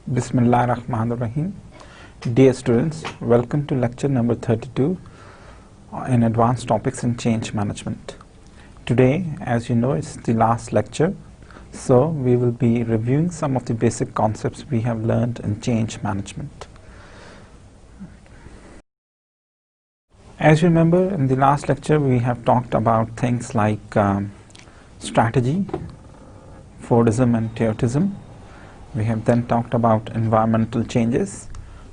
Bismillahirrahmanirrahim. Dear students, welcome to lecture number 32 in Advanced Topics in Change Management. Today, as you know, it's the last lecture, so we will be reviewing some of the basic concepts we have learned in change management. As you remember, in the last lecture we have talked about things like strategy, Fordism and Toyotism. We have then talked about environmental changes,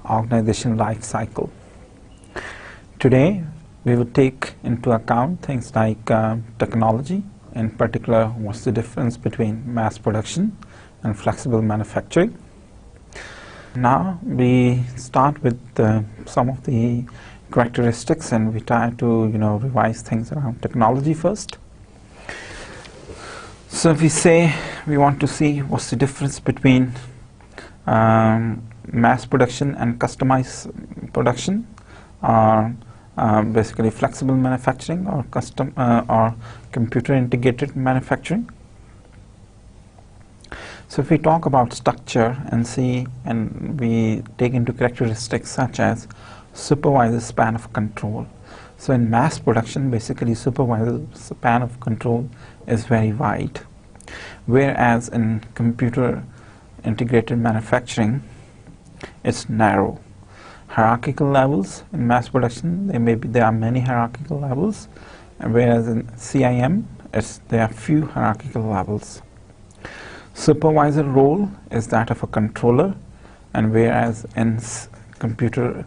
organization life cycle. Today we will take into account things like technology, in particular what's the difference between mass production and flexible manufacturing. Now we start with some of the characteristics, and we try to revise things around technology first. So if we say we want to see what's the difference between mass production and customized production, or basically flexible manufacturing or or computer integrated manufacturing. So if we talk about structure and we take into characteristics such as supervisor span of control. So in mass production, basically supervisor span of control is very wide, whereas in computer integrated manufacturing it's narrow. Hierarchical levels in mass production, there are many hierarchical levels, whereas in CIM there are few hierarchical levels. Supervisor role is that of a controller, and whereas in computer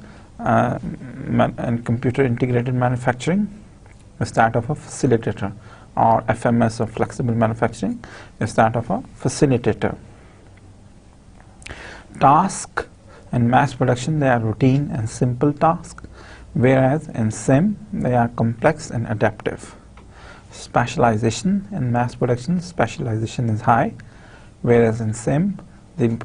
integrated manufacturing is that of a facilitator, or FMS, or flexible manufacturing is that of a facilitator. Task in mass production, they are routine and simple tasks, whereas in SIM they are complex and adaptive. Specialization in mass production, specialization is high, whereas in SIM the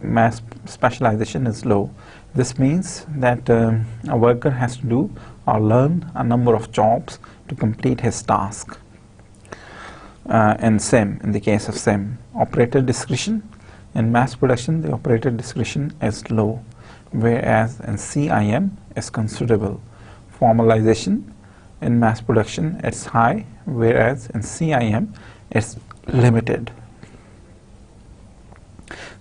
mass specialization is low. This means that a worker has to do or learn a number of jobs to complete his task. In the case of SIM, operator discretion in mass production, the operator discretion is low, whereas in CIM is considerable. Formalization in mass production it's high, whereas in CIM it's limited.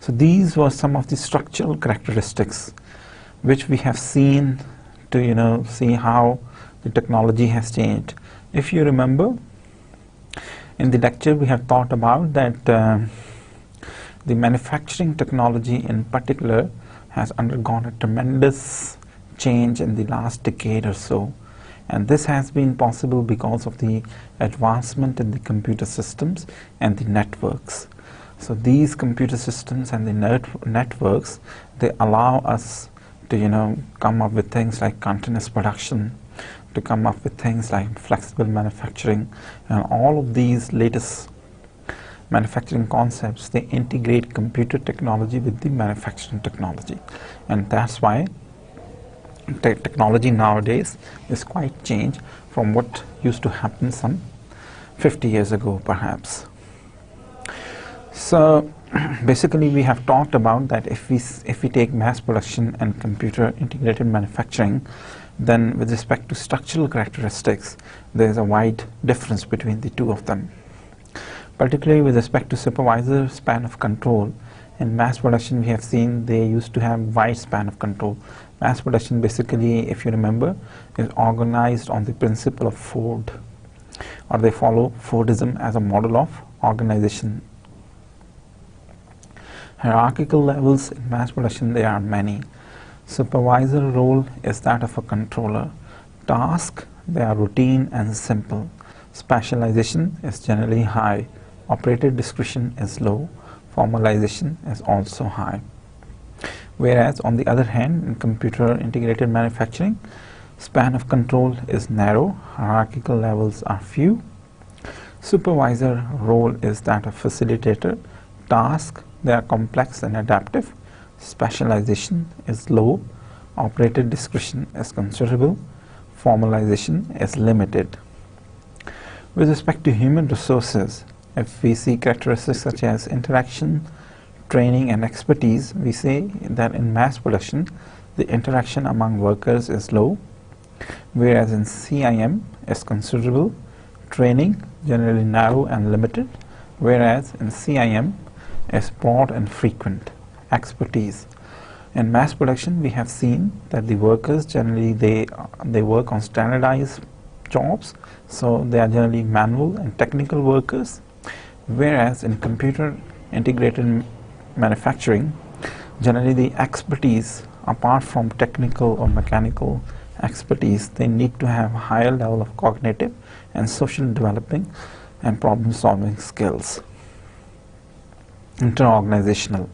So these were some of the structural characteristics which we have seen to see how the technology has changed. If you remember, in the lecture we have thought about that the manufacturing technology in particular has undergone a tremendous change in the last decade or so, and this has been possible because of the advancement in the computer systems and the networks. So these computer systems and the networks, they allow us to come up with things like continuous production, to come up with things like flexible manufacturing, and all of these latest manufacturing concepts, they integrate computer technology with the manufacturing technology, and that's why technology nowadays is quite changed from what used to happen some 50 years ago perhaps. So basically we have talked about that if we take mass production and computer integrated manufacturing, then with respect to structural characteristics there is a wide difference between the two of them. Particularly with respect to supervisor span of control, in mass production we have seen they used to have wide span of control. Mass production basically, if you remember, is organized on the principle of Ford, or they follow Fordism as a model of organization. Hierarchical levels in mass production, there are many. Supervisor role is that of a controller. Task, they are routine and simple. Specialization is generally high. Operator discretion is low. Formalization is also high. Whereas on the other hand, in computer integrated manufacturing, span of control is narrow. Hierarchical levels are few. Supervisor role is that of facilitator. Task, they are complex and adaptive. Specialization is low. Operator discretion is considerable. Formalization is limited. With respect to human resources, if we see characteristics such as interaction, training and expertise, we say that in mass production, the interaction among workers is low, whereas in CIM is considerable, training generally narrow and limited, whereas in CIM is broad and frequent, expertise. In mass production, we have seen that the workers generally they work on standardized jobs, so they are generally manual and technical workers, whereas in computer integrated manufacturing, generally the expertise, apart from technical or mechanical expertise, they need to have a higher level of cognitive and social developing and problem solving skills. Inter-organizational.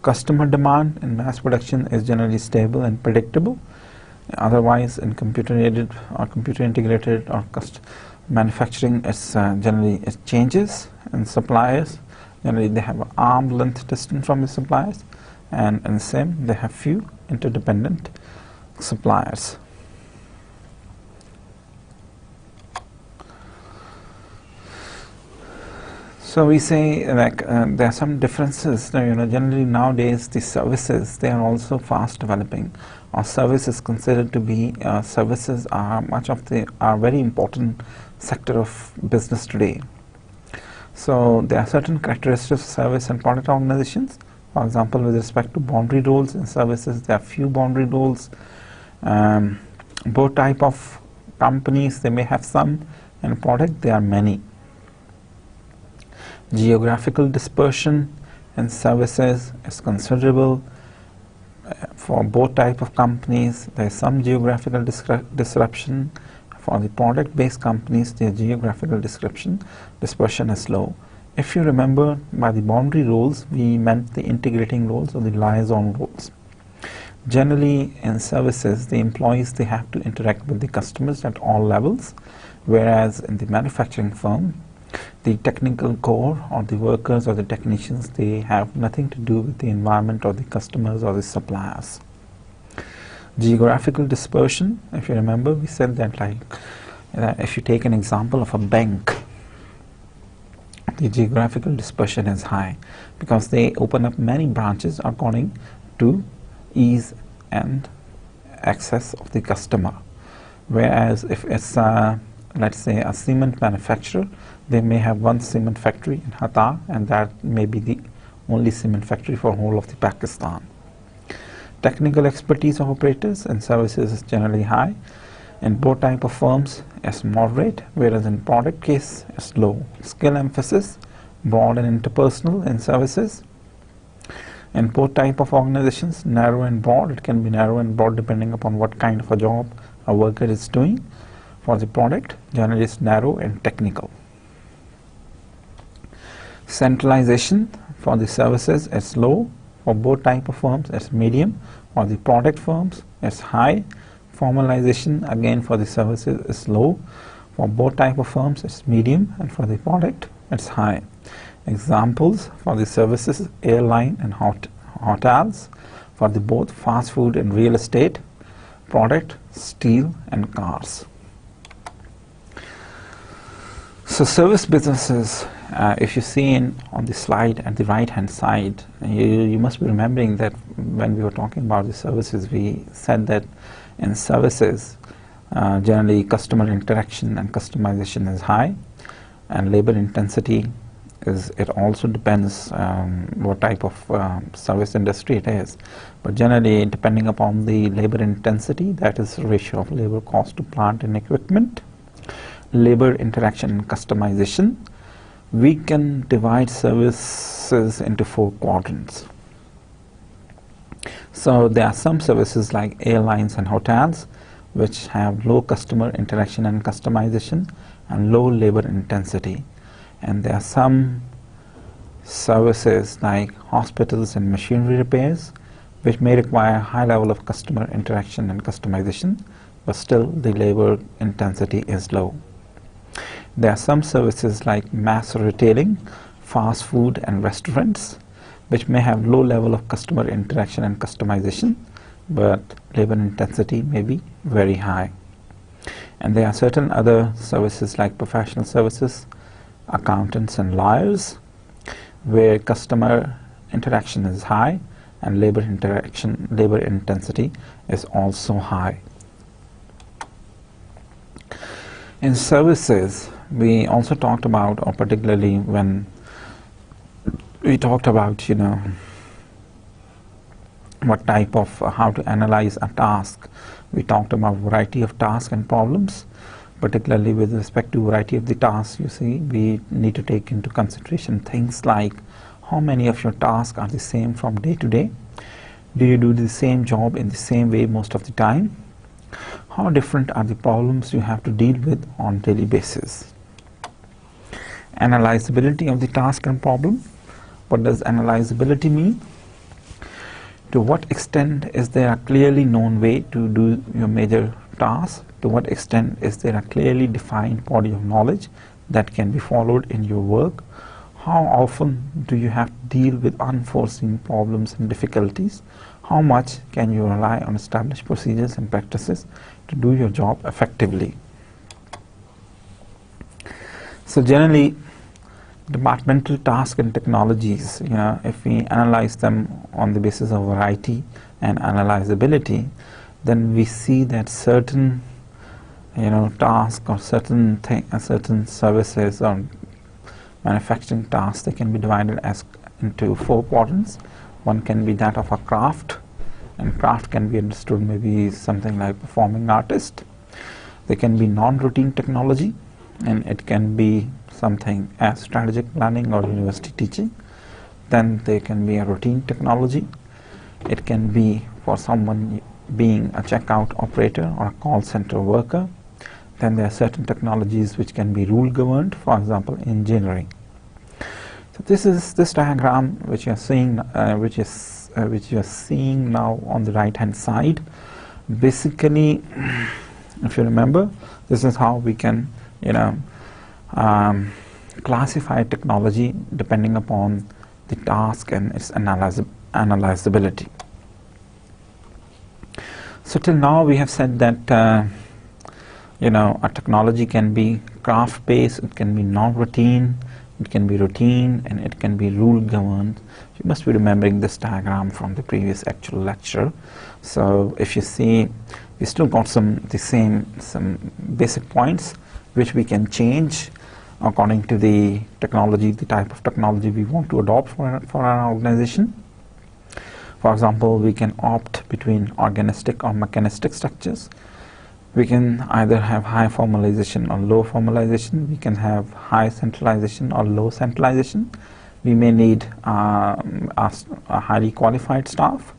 Customer demand in mass production is generally stable and predictable. Otherwise, in computer aided or computer integrated or manufacturing, it's generally it changes. And suppliers, generally they have an arm length distance from the suppliers, and in same they have few interdependent suppliers. So we say like there are some differences. Generally nowadays the services, they are also fast developing. Or service is considered to be services are very important sector of business today. So there are certain characteristics of service and product organizations. For example, with respect to boundary roles in services, there are few boundary roles. Both type of companies, they may have some, and product there are many. Geographical dispersion in services is considerable. For both type of companies, there is some geographical disruption. For the product-based companies, the geographical dispersion is low. If you remember, by the boundary roles, we meant the integrating roles or the liaison roles. Generally, in services, the employees, they have to interact with the customers at all levels, whereas in the manufacturing firm, the technical core or the workers or the technicians, they have nothing to do with the environment or the customers or the suppliers. Geographical dispersion, if you remember, we said that if you take an example of a bank, the geographical dispersion is high because they open up many branches according to ease and access of the customer. Whereas if it's let's say a cement manufacturer, they may have one cement factory in Hatta, and that may be the only cement factory for whole of the Pakistan. Technical expertise of operators and services is generally high. In both type of firms is moderate, whereas in product case is low. Skill emphasis, broad and interpersonal in services. In both type of organizations, narrow and broad. It can be narrow and broad depending upon what kind of a job a worker is doing. For the product, generally is narrow and technical. Centralization for the services is low. For both type of firms, it's medium. For the product firms, it's high. Formalization, again for the services, is low. For both type of firms, it's medium, and for the product, it's high. Examples for the services: airline and hotels. For the both fast food and real estate. Product, steel and cars. So service businesses, if you see on the slide at the right hand side, you must be remembering that when we were talking about the services, we said that in services, generally customer interaction and customization is high, and labor intensity it also depends what type of service industry it is. But generally, depending upon the labor intensity, that is the ratio of labor cost to plant and equipment. Labor interaction and customization, we can divide services into 4 quadrants. So there are some services like airlines and hotels which have low customer interaction and customization and low labor intensity. And there are some services like hospitals and machinery repairs which may require a high level of customer interaction and customization, but still the labor intensity is low. There are some services like mass retailing, fast food and restaurants, which may have low level of customer interaction and customization, but labor intensity may be very high. And there are certain other services like professional services, accountants and lawyers, where customer interaction is high and labor intensity is also high. In services, we also talked about, or particularly when we talked about, what type of, how to analyze a task. We talked about variety of tasks and problems. Particularly with respect to variety of the tasks, you see, we need to take into consideration things like how many of your tasks are the same from day to day. Do you do the same job in the same way most of the time? How different are the problems you have to deal with on daily basis? Analyzability of the task and problem. What does analyzability mean? To what extent is there a clearly known way to do your major task? To what extent is there a clearly defined body of knowledge that can be followed in your work? How often do you have to deal with unforeseen problems and difficulties? How much can you rely on established procedures and practices to do your job effectively? So generally, departmental tasks and technologies, if we analyze them on the basis of variety and analyzability, then we see that certain tasks or certain services or manufacturing tasks, they can be divided into 4 quadrants. One can be that of a craft, and craft can be understood maybe something like performing artist. There can be non-routine technology, and it can be something as strategic planning or university teaching. Then there can be a routine technology. It can be for someone being a checkout operator or a call center worker. Then there are certain technologies which can be rule governed, for example, engineering. So this is this diagram which you are seeing, which you are seeing now on the right hand side. Basically, if you remember, this is how we can classify technology depending upon the task and its analyzability. So till now we have said that a technology can be craft based, it can be non-routine, it can be routine, and it can be rule governed. You must be remembering this diagram from the previous actual lecture. So if you see, we still got some basic points which we can change according to the technology, the type of technology we want to adopt for our organization. For example, we can opt between organistic or mechanistic structures. We can either have high formalization or low formalization. We can have high centralization or low centralization. We may need a highly qualified staff.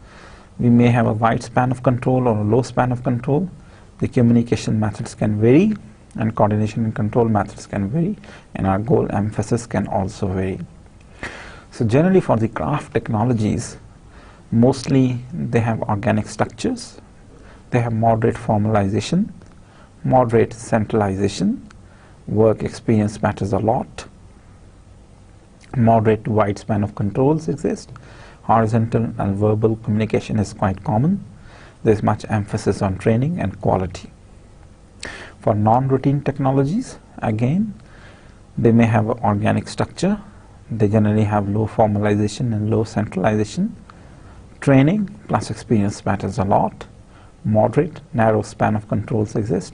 We may have a wide span of control or a low span of control. The communication methods can vary, and coordination and control methods can vary, and our goal emphasis can also vary. So generally for the craft technologies, mostly they have organic structures. They have moderate formalization, moderate centralization, work experience matters a lot, moderate to wide span of controls exist, horizontal and verbal communication is quite common, there is much emphasis on training and quality. For non-routine technologies, again, they may have an organic structure, they generally have low formalization and low centralization, training plus experience matters a lot, moderate, narrow span of controls exist.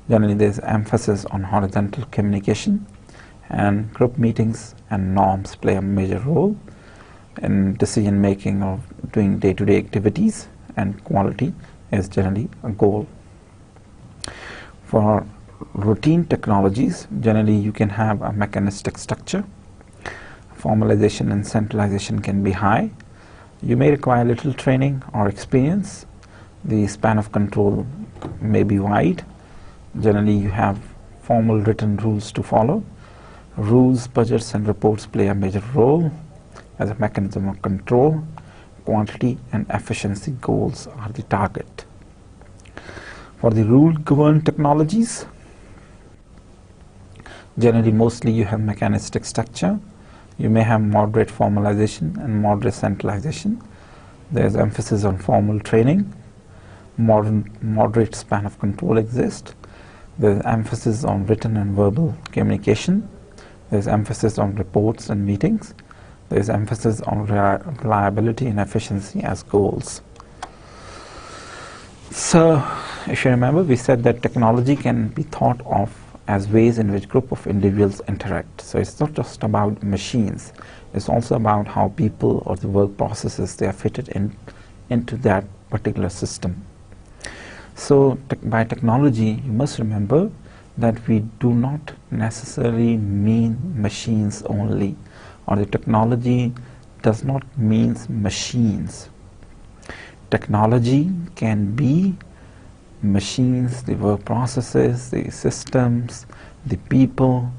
Generally, there is emphasis on horizontal communication, and group meetings and norms play a major role in decision making or doing day-to-day activities, and quality is generally a goal. For routine technologies, generally you can have a mechanistic structure. Formalization and centralization can be high. You may require little training or experience. The span of control may be wide. Generally, you have formal written rules to follow. Rules, budgets, and reports play a major role as a mechanism of control. Quantity and efficiency goals are the target. For the rule-governed technologies, generally, mostly you have mechanistic structure. You may have moderate formalization and moderate centralization. There is emphasis on formal training. Moderate span of control exists. There is emphasis on written and verbal communication. There is emphasis on reports and meetings. There is emphasis on reliability and efficiency as goals. So, if you remember, we said that technology can be thought of as ways in which group of individuals interact. So it's not just about machines. It's also about how people or the work processes they are fitted into that particular system. So by technology, you must remember that we do not necessarily mean machines only, or the technology does not mean machines. Technology can be machines, the work processes, the systems, the people,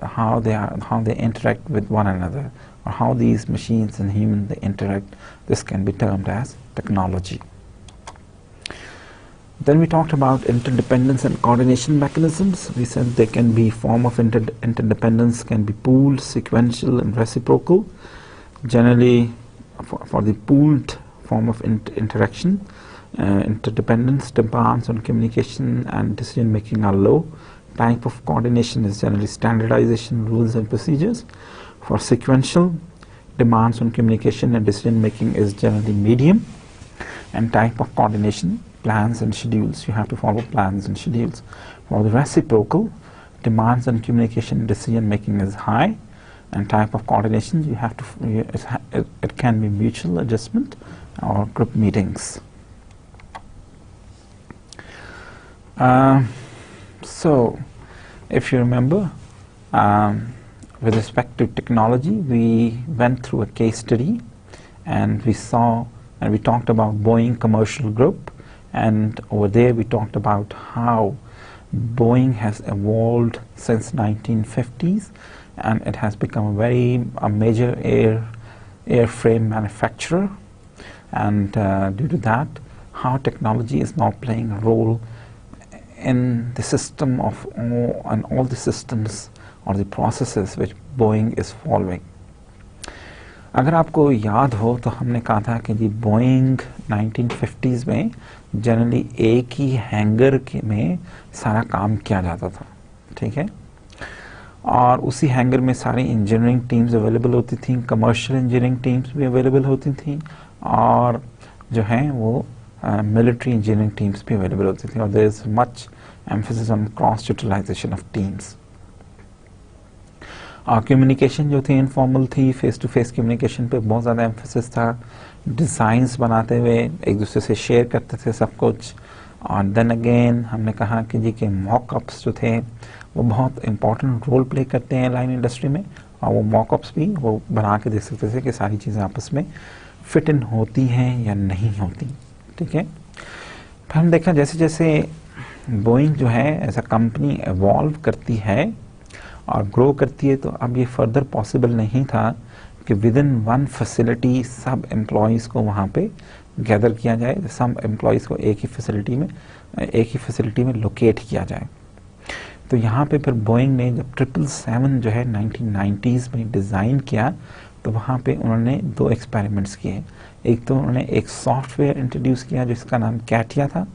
how they interact with one another, or how these machines and humans they interact. This can be termed as technology. Then we talked about interdependence and coordination mechanisms. We said they can be form of interdependence can be pooled, sequential, and reciprocal. Generally, for the pooled form of interaction, interdependence demands on communication and decision making are low. Type of coordination is generally standardization, rules and procedures. For sequential, demands on communication and decision making is generally medium. And type of coordination, plans and schedules. You have to follow plans and schedules. For the reciprocal, demands on communication and decision making is high. And type of coordination, you have to it can be mutual adjustment or group meetings. So, if you remember, with respect to technology, we went through a case study, and we talked about Boeing Commercial Group, and over there we talked about how Boeing has evolved since 1950s, and it has become a major airframe manufacturer, and due to that, how technology is now playing a role in the system of all the systems or the processes which Boeing is following. अगर आपको याद हो तो हमने कहा था कि जी Boeing 1950s में जनरली एक ही हैंगर में सारा काम किया जाता था, ठीक है, और उसी हैंगर में सारी इंजीनियरिंग टीम्स अवेलेबल होती थी, कमर्शियल इंजीनियरिंग टीम्स भी अवेलेबल होती थी, और जो हैं वो मिलिट्री इंजीनियरिंग टीम्स भी अवेलेबल होती थी, और there is much emphasis on cross utilization of teams. Communication जो थी इनफॉर्मल थी, फेस टू फेस कम्युनिकेशन पे बहुत ज़्यादा एम्फेसिस था, डिज़ाइंस बनाते हुए एक दूसरे से शेयर करते थे सब कुछ. और देन अगेन हमने कहा कि जी के मॉकअप्स जो थे वो बहुत इंपॉर्टेंट रोल प्ले करते हैं लाइन इंडस्ट्री में, और वो मॉकअप्स भी वो बना के देख सकते थे कि सारी चीज़ें आपस में फिट इन होती हैं या नहीं होती, ठीक है. फिर हम देखा जैसे जैसे बोइंग जो है एज अ कंपनी एवॉल्व करती है और ग्रो करती है, तो अब ये फर्दर पॉसिबल नहीं था कि विद इन वन फैसिलिटी सब एम्प्लॉयज़ को वहाँ पे गैदर किया जाए, सब एम्प्लॉयज़ को एक ही फैसिलिटी में लोकेट किया जाए. तो यहाँ पे फिर बोइंग ने जब 777 जो है 1990s में डिज़ाइन किया, तो वहाँ पे उन्होंने 2 एक्सपेरिमेंट्स किए. एक तो उन्होंने एक सॉफ्टवेयर इंट्रोड्यूस किया जिसका नाम कैटिया था,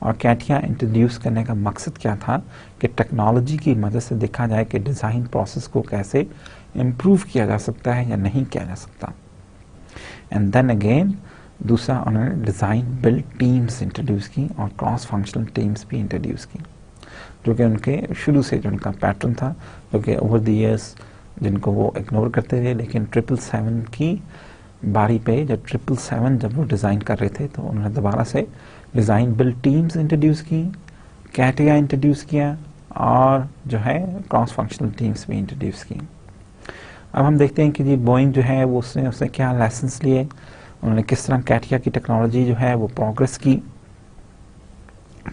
और कैटिया इंट्रोड्यूस करने का मकसद क्या था कि टेक्नोलॉजी की मदद से देखा जाए कि डिज़ाइन प्रोसेस को कैसे इम्प्रूव किया जा सकता है या नहीं किया जा सकता. एंड देन अगेन दूसरा उन्होंने डिज़ाइन बिल्ड टीम्स इंट्रोड्यूस की और क्रॉस फंक्शनल टीम्स भी इंट्रोड्यूस की, जो कि उनके शुरू से जो उनका पैटर्न था, जो कि ओवर द ईयर्स जिनको वो इग्नोर करते थे. लेकिन 777 की बारी पे जब 777 जब वो डिज़ाइन कर रहे थे तो उन्होंने दोबारा से डिज़ाइन बिल्ड टीम्स इंट्रोड्यूस की, कैटिया इंट्रोड्यूस किया, और जो है क्रॉस फंक्शनल टीम्स भी इंट्रोड्यूस की. अब हम देखते हैं कि जी बोइंग जो है वो उसने क्या लेसन्स लिए, उन्होंने किस तरह कैटिया की टेक्नोलॉजी जो है वो प्रोग्रेस की,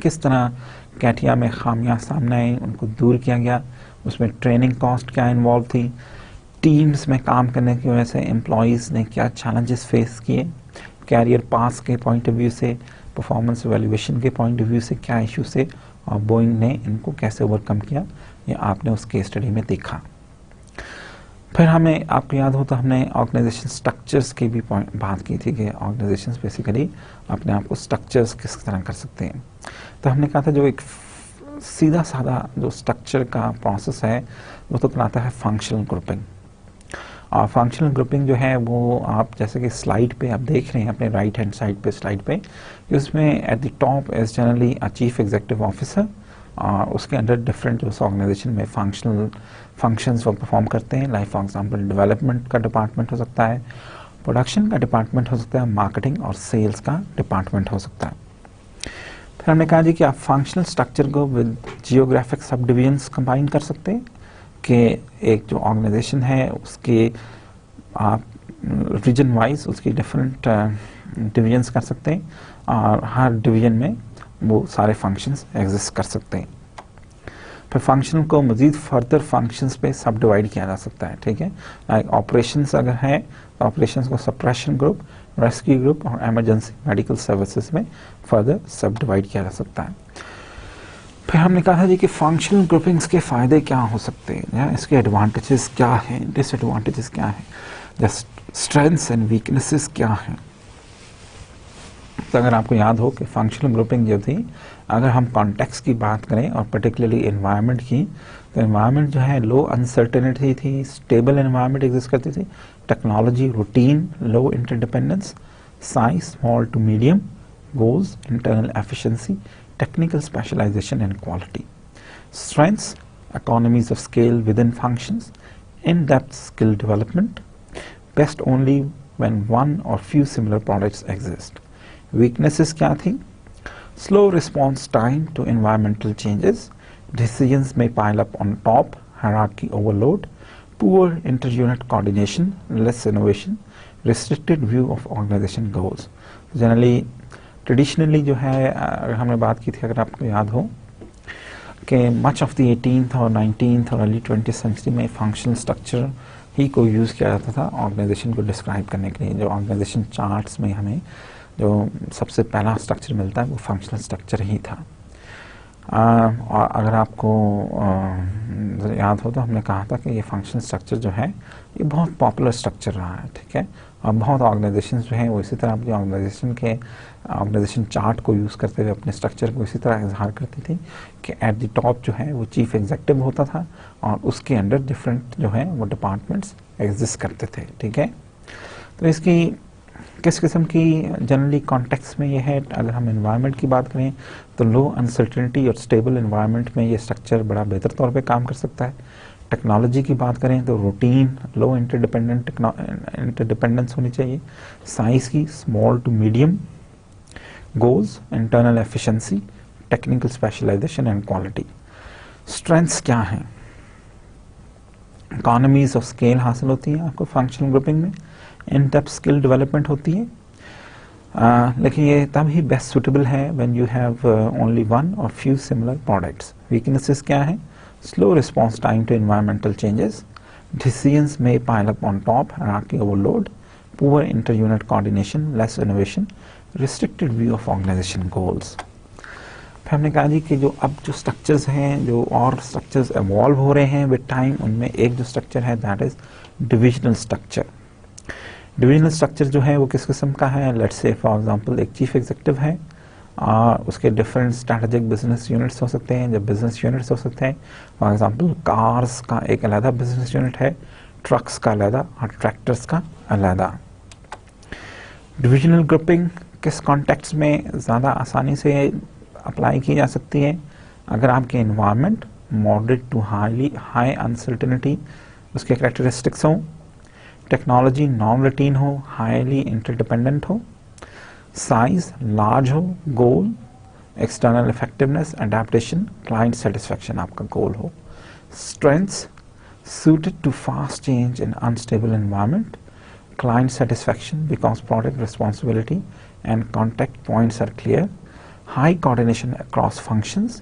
किस तरह कैटिया में खामियां सामने आई उनको दूर किया गया, उसमें ट्रेनिंग कॉस्ट क्या इन्वॉल्व थी, टीम्स में काम करने की वजह से एम्प्लॉयज़ ने क्या चैलेंजेस फेस किए, कैरियर पास के पॉइंट ऑफ व्यू से, परफॉर्मेंस एवेल्युएशन के पॉइंट ऑफ व्यू से क्या इश्यूज थे, और बोइंग ने इनको कैसे ओवरकम किया, ये आपने उस केस स्टडी में देखा. फिर हमें आपको याद हो तो हमने ऑर्गेनाइजेशन स्ट्रक्चर्स की भी बात की थी कि ऑर्गेनाइजेशंस बेसिकली अपने आप को स्ट्रक्चर्स किस तरह कर सकते हैं. तो हमने कहा था जो एक सीधा साधा जो स्ट्रक्चर का प्रोसेस है वो तो कहलाता है फंक्शनल ग्रुपिंग। और फंक्शनल ग्रुपिंग जो है वो आप जैसे कि स्लाइड पे आप देख रहे हैं अपने राइट हैंड साइड पे स्लाइड पे, उसमें at the top is generally a chief executive officer और उसके अंडर डिफरेंट जो ऑर्गेनाइजेशन में फंक्शंस वो परफॉर्म करते हैं। लाइक फॉर एग्जांपल डेवलपमेंट का डिपार्टमेंट हो सकता है, प्रोडक्शन का डिपार्टमेंट हो सकता है, मार्केटिंग और सेल्स का डिपार्टमेंट हो सकता है। फिर हमने कहा जी कि आप फंक्शनल स्ट्रक्चर को विद जियोग्राफिक सब डिविजन्स कंबाइन कर सकते हैं कि एक जो ऑर्गेनाइजेशन है उसके आप रीजन वाइज उसकी डिफरेंट डिविजन्स कर सकते हैं और हर डिवीजन में वो सारे फंक्शंस एग्जिस्ट कर सकते हैं। फिर फंक्शन को मजीद फर्दर फंक्शंस पे सब डिवाइड किया जा सकता है, ठीक है। लाइक ऑपरेशंस अगर है तो ऑपरेशंस को सप्रेशन ग्रुप, रेस्क्यू ग्रुप और इमरजेंसी मेडिकल सर्विसेज में फर्दर सब डिवाइड किया जा सकता है। फिर हमने कहा था जी कि फंक्शनल ग्रुपिंग्स के फ़ायदे क्या हो सकते हैं या इसके एडवांटेजेस क्या हैं, डिसएडवांटेजेस क्या हैं, जस्ट स्ट्रेंथ्स एंड वीकनेसेस क्या हैं। तो अगर आपको याद हो कि फंक्शनल ग्रुपिंग जो थी, अगर हम कॉन्टेक्स्ट की बात करें और पर्टिकुलरली एनवायरनमेंट की, तो एनवायरनमेंट जो है लो अनसर्टेनिटी थी, स्टेबल एनवायरनमेंट एग्जिस्ट करती थी, technology routine, low interdependence, size small to medium, goals internal efficiency, technical specialization and quality. Strengths, economies of scale within functions, in-depth skill development, best only when one or few similar products exist. Weaknesses क्या थी? Slow response time to environmental changes, decisions may pile up on top, hierarchy overload, poor inter-unit coordination, less innovation, restricted view of organization goals. Generally traditionally जो है अगर हमने बात की थी, अगर आपको याद हो कि मच ऑफ द 18th और 19th और अर्ली 20th सेंचुरी में फंक्शनल स्ट्रक्चर ही को यूज़ किया जाता था ऑर्गेनाइजेशन को डिस्क्राइब करने के लिए। जो ऑर्गेनाइजेशन चार्ट्स में हमें जो सबसे पहला स्ट्रक्चर मिलता है वो फंक्शनल स्ट्रक्चर ही था। और अगर आपको याद हो तो हमने कहा था कि ये फंक्शनल स्ट्रक्चर जो है ये बहुत पॉपुलर स्ट्रक्चर रहा है, ठीक है। और बहुत ऑर्गेनाइजेशंस जो हैं वो इसी तरह अपनी ऑर्गेनाइजेशन चार्ट को यूज़ करते हुए अपने स्ट्रक्चर को इसी तरह इजहार करती थी कि एट द टॉप जो है वो चीफ एग्जीक्यूटिव होता था और उसके अंडर डिफरेंट जो है वो डिपार्टमेंट्स एग्जिस्ट करते थे, ठीक है। तो इसकी किस किस्म की जनरली कॉन्टेक्स्ट में ये है, अगर हम एनवायरनमेंट की बात करें तो लो अनसर्टेनिटी और स्टेबल एनवायरनमेंट में ये स्ट्रक्चर बड़ा बेहतर तौर पे काम कर सकता है। टेक्नोलॉजी की बात करें तो रूटीन, लो इंटरडिपेंडेंस होनी चाहिए, साइज की small to medium, goals internal efficiency, technical specialization and quality. Strengths क्या हैं? इकोनॉमीज ऑफ स्केल हासिल होती है आपको फंक्शनल ग्रुपिंग में, इन डेप्थ स्किल डेवलपमेंट होती है, लेकिन ये तब ही बेस्ट सुटेबल है when you have only one और फ्यू सिमिलर प्रोडक्ट्स। वीकनेसेस क्या है? Slow response time to environmental changes, decisions may pile up on top, hierarchy overload, poor inter unit coordination, less innovation, restricted view of organization goals. फिर हमने कहा जी कि जो अब जो स्ट्रक्चर्स हैं, जो और स्ट्रक्चर्स एवॉल्व हो रहे हैं विद टाइम, उनमें एक जो स्ट्रक्चर है that is divisional structure. Divisional structure जो है वो किस किस्म का है? लेट्स से फॉर एग्जांपल एक चीफ एग्जीक्यूटिव है और उसके डिफरेंट स्ट्रैटेजिक बिजनेस यूनिट्स हो सकते हैं, जब बिजनेस यूनिट्स हो सकते हैं। फॉर एग्जांपल कार्स का एक अलग बिजनेस यूनिट है, ट्रक्स का अलग और ट्रैक्टर्स का अलग। डिविजनल ग्रुपिंग किस कॉन्टेक्स्ट में ज़्यादा आसानी से अप्लाई की जा सकती है? अगर आपके environment moderate to high uncertainty उसके कैरेक्टरिस्टिक्स हों, टेक्नोलॉजी नॉन रूटीन हो, हाईली इंटरडिपेंडेंट हो, साइज लार्ज हो, goal external effectiveness, adaptation, client satisfaction आपका गोल हो। Strengths suited to fast change in unstable environment, client satisfaction because product responsibility and contact points are clear, high coordination across functions,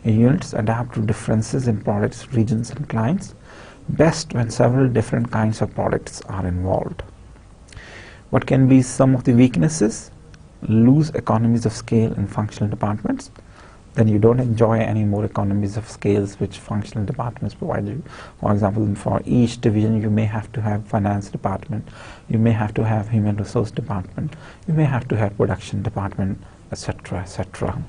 units adapt to differences in products, regions and clients, best when several different kinds of products are involved. What can be some of the weaknesses? Lose economies of scale in functional departments, then you don't enjoy any more economies of scales which functional departments provide you. For example, for each division you may have to have finance department, you may have to have human resource department, you may have to have production department, etc., etc.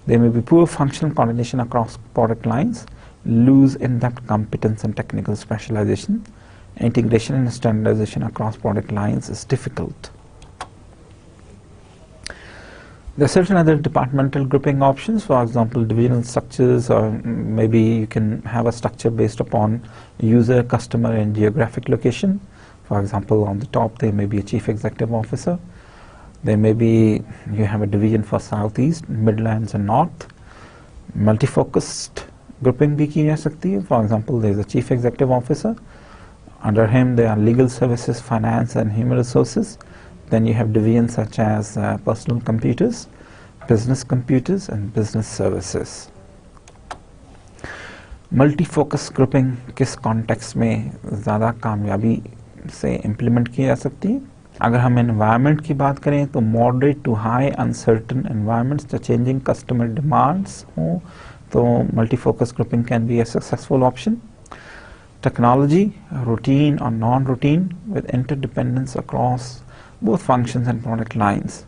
There may be poor functional coordination across product lines, loose in-depth competence and technical specialization. Integration and standardization across product lines is difficult. There are certain other departmental grouping options, for example, divisional structures, or maybe you can have a structure based upon user, customer, and geographic location. For example, on the top there may be a chief executive officer. There may be, you have a division for Southeast, Midlands, and North. Multi-focused grouping भी की जा सकती है. For example, there is a chief executive officer. Under him there are legal services, finance, and human resources. Then you have divisions such as personal computers, business computers, and business services. Multi-focus grouping किस context में ज़्यादा कामयाबी से implement की जा सकती है? अगर हम environment की बात करें तो moderate to high uncertain environments, the changing customer demands हो तो multi-focus grouping can be a successful option. Technology, routine or non-routine with interdependence across both functions and product lines.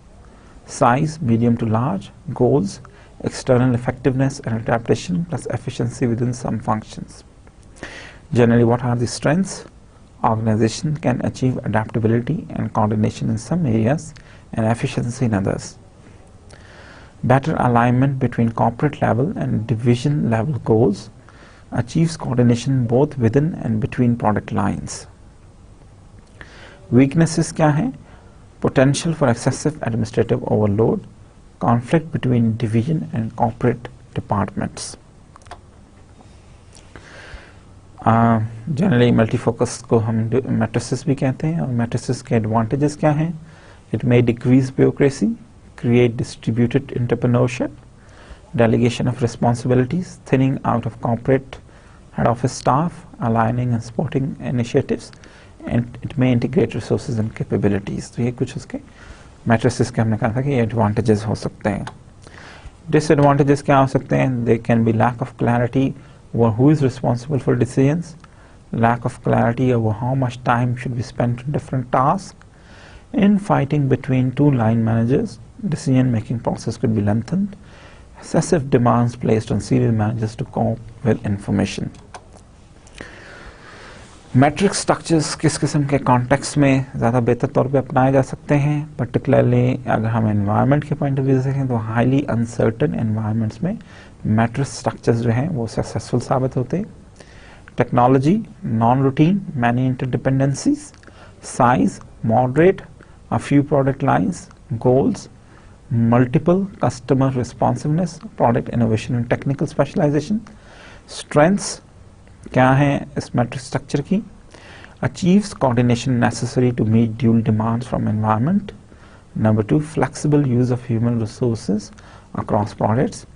Size, medium to large. Goals, external effectiveness and adaptation plus efficiency within some functions. Generally, what are the strengths? Organization can achieve adaptability and coordination in some areas and efficiency in others. Better alignment between corporate level and division level goals achieves coordination both within and between product lines. Weaknesses क्या हैं? Potential for excessive administrative overload, conflict between division and corporate departments. Generally multi-focus को हम matrices भी कहते हैं, और matrices के advantages क्या हैं? It may decrease bureaucracy, create distributed entrepreneurship, delegation of responsibilities, thinning out of corporate head office staff, aligning and supporting initiatives, and it may integrate resources and capabilities. तो ये कुछ उसके matrices के हमने कहा था कि advantages हो सकते हैं. Disadvantages क्या हो सकते हैं? There can be lack of clarity over who is responsible for decisions, lack of clarity over how much time should be spent on different tasks, infighting between two line managers, decision-making process could be lengthened, excessive demands placed on senior managers to cope with information. Matrix structures किस किस्म के context में ज़्यादा बेहतर तौर पे अपनाए जा सकते हैं? पर्टिकुलरली अगर हम एनवायरनमेंट के पॉइंट ऑफ व्यू से देखें तो हाईली अनसर्टन एनवायरनमेंट्स में मैट्रिक्स स्ट्रक्चर्स जो हैं वो सक्सेसफुल साबित होते हैं. Technology, non routine, many interdependencies. Size, moderate, a few product lines. Goals, multiple, customer responsiveness, product innovation and technical specialization. Strengths क्या है इस मैट्रिक्स स्ट्रक्चर की? achieves coordination necessary to meet dual demands from environment. Number 2, flexible use of human resources across products,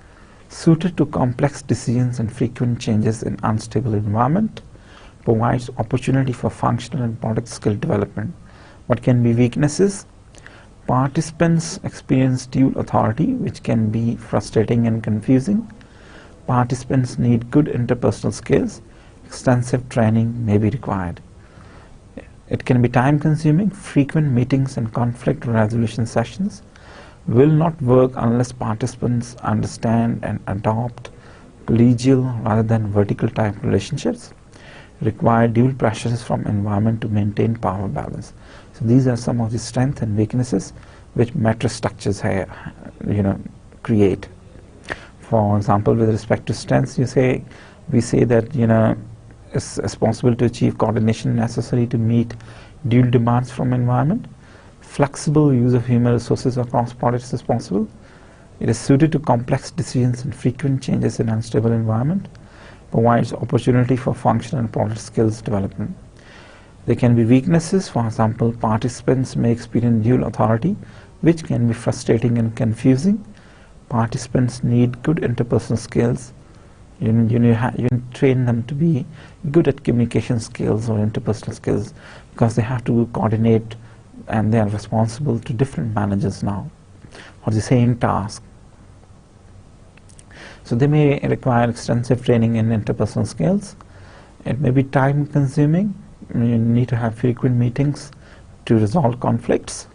suited to complex decisions and frequent changes in unstable environment, provides opportunity for functional and product skill development. What can be weaknesses? Participants experience dual authority, which can be frustrating and confusing. Participants need good interpersonal skills. Extensive training may be required. It can be time consuming. Frequent meetings and conflict resolution sessions will not work unless participants understand and adopt collegial rather than vertical type relationships. Require dual pressures from environment to maintain power balance. So these are some of the strengths and weaknesses which matrix structures create. For example, with respect to strengths, we say that it's possible to achieve coordination necessary to meet dual demands from environment. Flexible use of human resources across products is possible. It is suited to complex decisions and frequent changes in unstable environment. Provides opportunity for functional and product skills development. There can be weaknesses. For example, participants may experience dual authority, which can be frustrating and confusing. Participants need good interpersonal skills. You train them to be good at communication skills or interpersonal skills, because they have to coordinate and they are responsible to different managers now for the same task. So they may require extensive training in interpersonal skills. It may be time consuming. You need to have frequent meetings to resolve conflicts.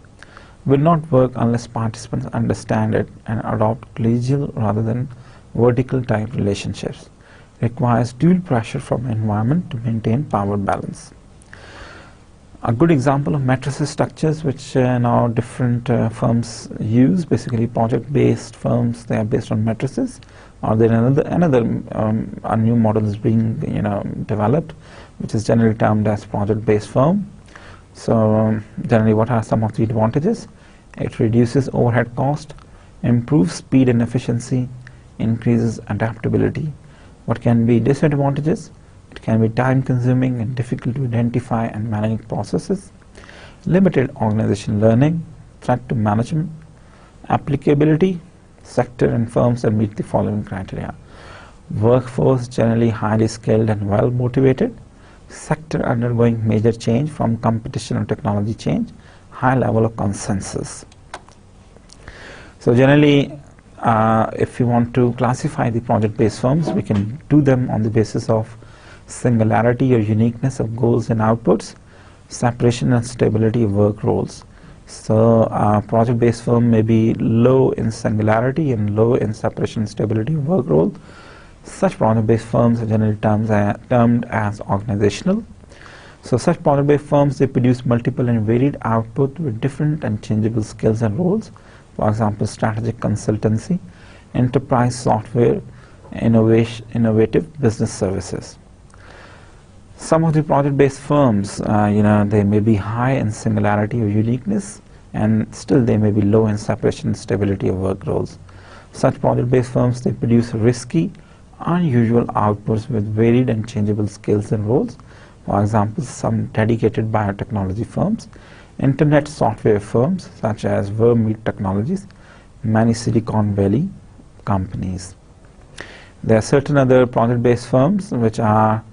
will not work unless participants understand it and adopt collegial rather than vertical type relationships. Requires dual pressure from environment to maintain power balance. A good example of matrices structures which now different firms use, basically project-based firms, they are based on matrices, or then a new model is being developed, which is generally termed as project-based firm. So generally, what are some of the advantages? It reduces overhead cost, improves speed and efficiency, increases adaptability. What can be disadvantages? It can be time consuming and difficult to identify and manage processes, limited organization learning, threat to management, applicability, sector and firms that meet the following criteria. Workforce generally highly skilled and well motivated, sector undergoing major change from competition and technology change, high level of consensus. So generally, if you want to classify the project-based firms, we can do them on the basis of singularity or uniqueness of goals and outputs, separation and stability of work roles. So a project-based firm may be low in singularity and low in separation and stability of work role. Such project-based firms are generally termed as organizational. So such project-based firms, they produce multiple and varied output with different and changeable skills and roles. For example, strategic consultancy, enterprise software, innovative business services. Some of the project-based firms, they may be high in singularity or uniqueness, and still they may be low in separation and stability of work roles. Such project-based firms, they produce risky, unusual outputs with varied and changeable skills and roles. For example, some dedicated biotechnology firms, internet software firms such as Vermeet Technologies, many Silicon Valley companies. There are certain other project-based firms which are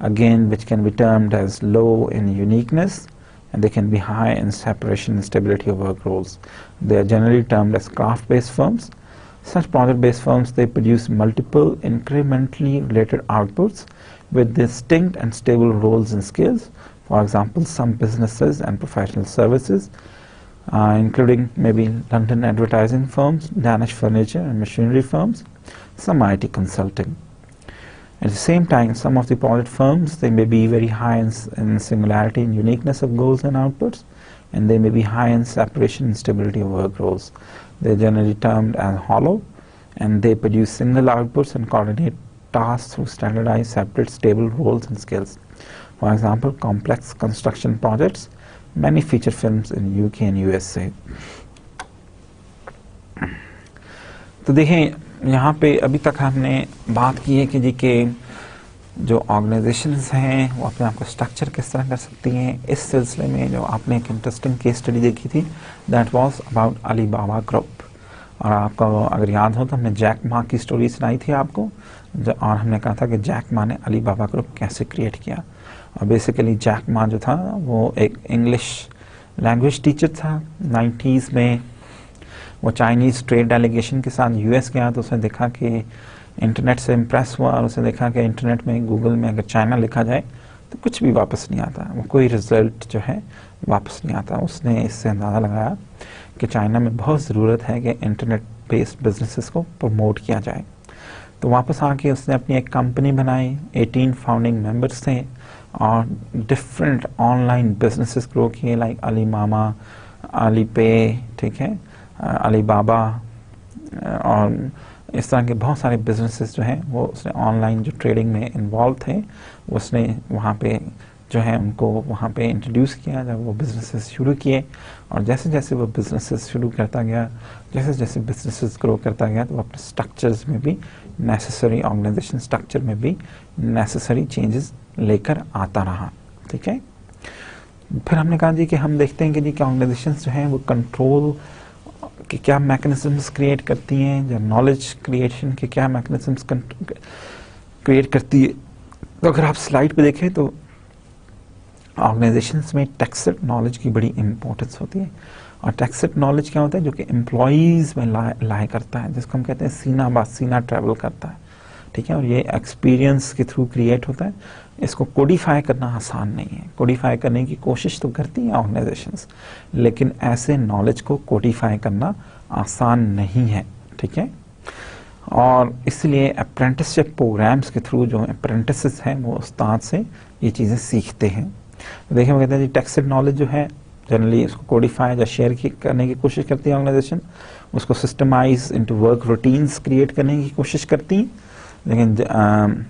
which can be termed as low in uniqueness, and they can be high in separation and stability of work roles. They are generally termed as craft-based firms. Such project-based firms, they produce multiple incrementally related outputs with distinct and stable roles and skills. For example, some businesses and professional services, including maybe London advertising firms, Danish furniture and machinery firms, some IT consulting. At the same time, some of the project firms, they may be very high in singularity and uniqueness of goals and outputs, and they may be high in separation and stability of work roles. They're generally termed as hollow, and they produce single outputs and coordinate tasks through standardized, separate, stable roles and skills. For example, complex construction projects, many feature films in UK and USA. तो देखें यहाँ पे अभी तक हमने बात की है कि जी के जो ऑर्गेनाइजेशंस हैं वो अपने आप को स्ट्रक्चर किस तरह कर सकती हैं। इस सिलसिले में जो आपने एक इंटरेस्टिंग केस स्टडी देखी थी, that was about Alibaba group. और आपको अगर याद हो तो हमने जैक मा की स्टोरी सुनाई थी आपको, और हमने कहा था कि जैक मा ने अलीबाबा ग्रुप कैसे क्रिएट किया। और बेसिकली जैक मा जो था वो एक इंग्लिश लैंग्वेज टीचर था। 90s में वो चाइनीज़ ट्रेड डेलीगेशन के साथ US गया, तो उसने देखा कि इंटरनेट से इम्प्रेस हुआ, और उसने देखा कि इंटरनेट में गूगल में अगर चाइना लिखा जाए तो कुछ भी वापस नहीं आता, वो कोई रिजल्ट जो है वापस नहीं आता। उसने इससे अंदाज़ा लगाया कि चाइना में बहुत ज़रूरत है कि इंटरनेट बेस्ड बिजनेसेस को प्रमोट किया जाए। तो वापस आके उसने अपनी एक कंपनी बनाई, 18 फाउंडिंग मेंबर्स थे, और डिफरेंट ऑनलाइन बिजनेसेस ग्रो किए, लाइक अली मामा, अली पे, ठीक है, अलीबाबा, और इस तरह के बहुत सारे बिजनेसेस जो हैं वो उसने ऑनलाइन जो ट्रेडिंग में इन्वॉल्व थे उसने वहाँ पे जो है उनको वहाँ पे इंट्रोड्यूस किया जब वो बिजनेसेस शुरू किए। और जैसे जैसे वो बिजनेसेस शुरू करता गया, जैसे जैसे बिजनेसेस ग्रो करता गया, तो अपने स्ट्रक्चर्स में भी नेसेसरी, ऑर्गेनाइजेशन स्ट्रक्चर में भी नेसेसरी चेंजेस लेकर आता रहा। ठीक है, फिर हमने कहा जी कि हम देखते हैं कि जी ऑर्गेनाइजेशन जो हैं वो कंट्रोल कि क्या मैकेनिज्म्स क्रिएट करती हैं, या नॉलेज क्रिएशन के क्या मैकेनिज्म्स क्रिएट करती है। तो अगर आप स्लाइड पे देखें तो ऑर्गेनाइजेशंस में टैक्सेट नॉलेज की बड़ी इंपॉर्टेंस होती है। और टैक्सेट नॉलेज क्या होता है, जो कि एम्प्लॉयज़ में लाई करता है, जिसको हम कहते हैं सीना बा सीना ट्रैवल करता है। ठीक है, और ये एक्सपीरियंस के थ्रू क्रिएट होता है। इसको कोडिफाई करना आसान नहीं है। कोडिफाई करने की कोशिश तो करती हैं ऑर्गेनाइजेशंस, लेकिन ऐसे नॉलेज को कोडिफाई करना आसान नहीं है, ठीक है। और इसलिए अप्रेंटिसशिप प्रोग्राम्स के थ्रू जो अप्रेंटिसेस हैं वो उस्ताद से ये चीज़ें सीखते हैं। तो देखिए वो कहते हैं जी टेक्स्टेड नॉलेज जो है जनरली इसको कोडिफाई या शेयर करने की कोशिश करती है ऑर्गेनाइजेशन, उसको systematize into work routines create करने की कोशिश करती है, लेकिन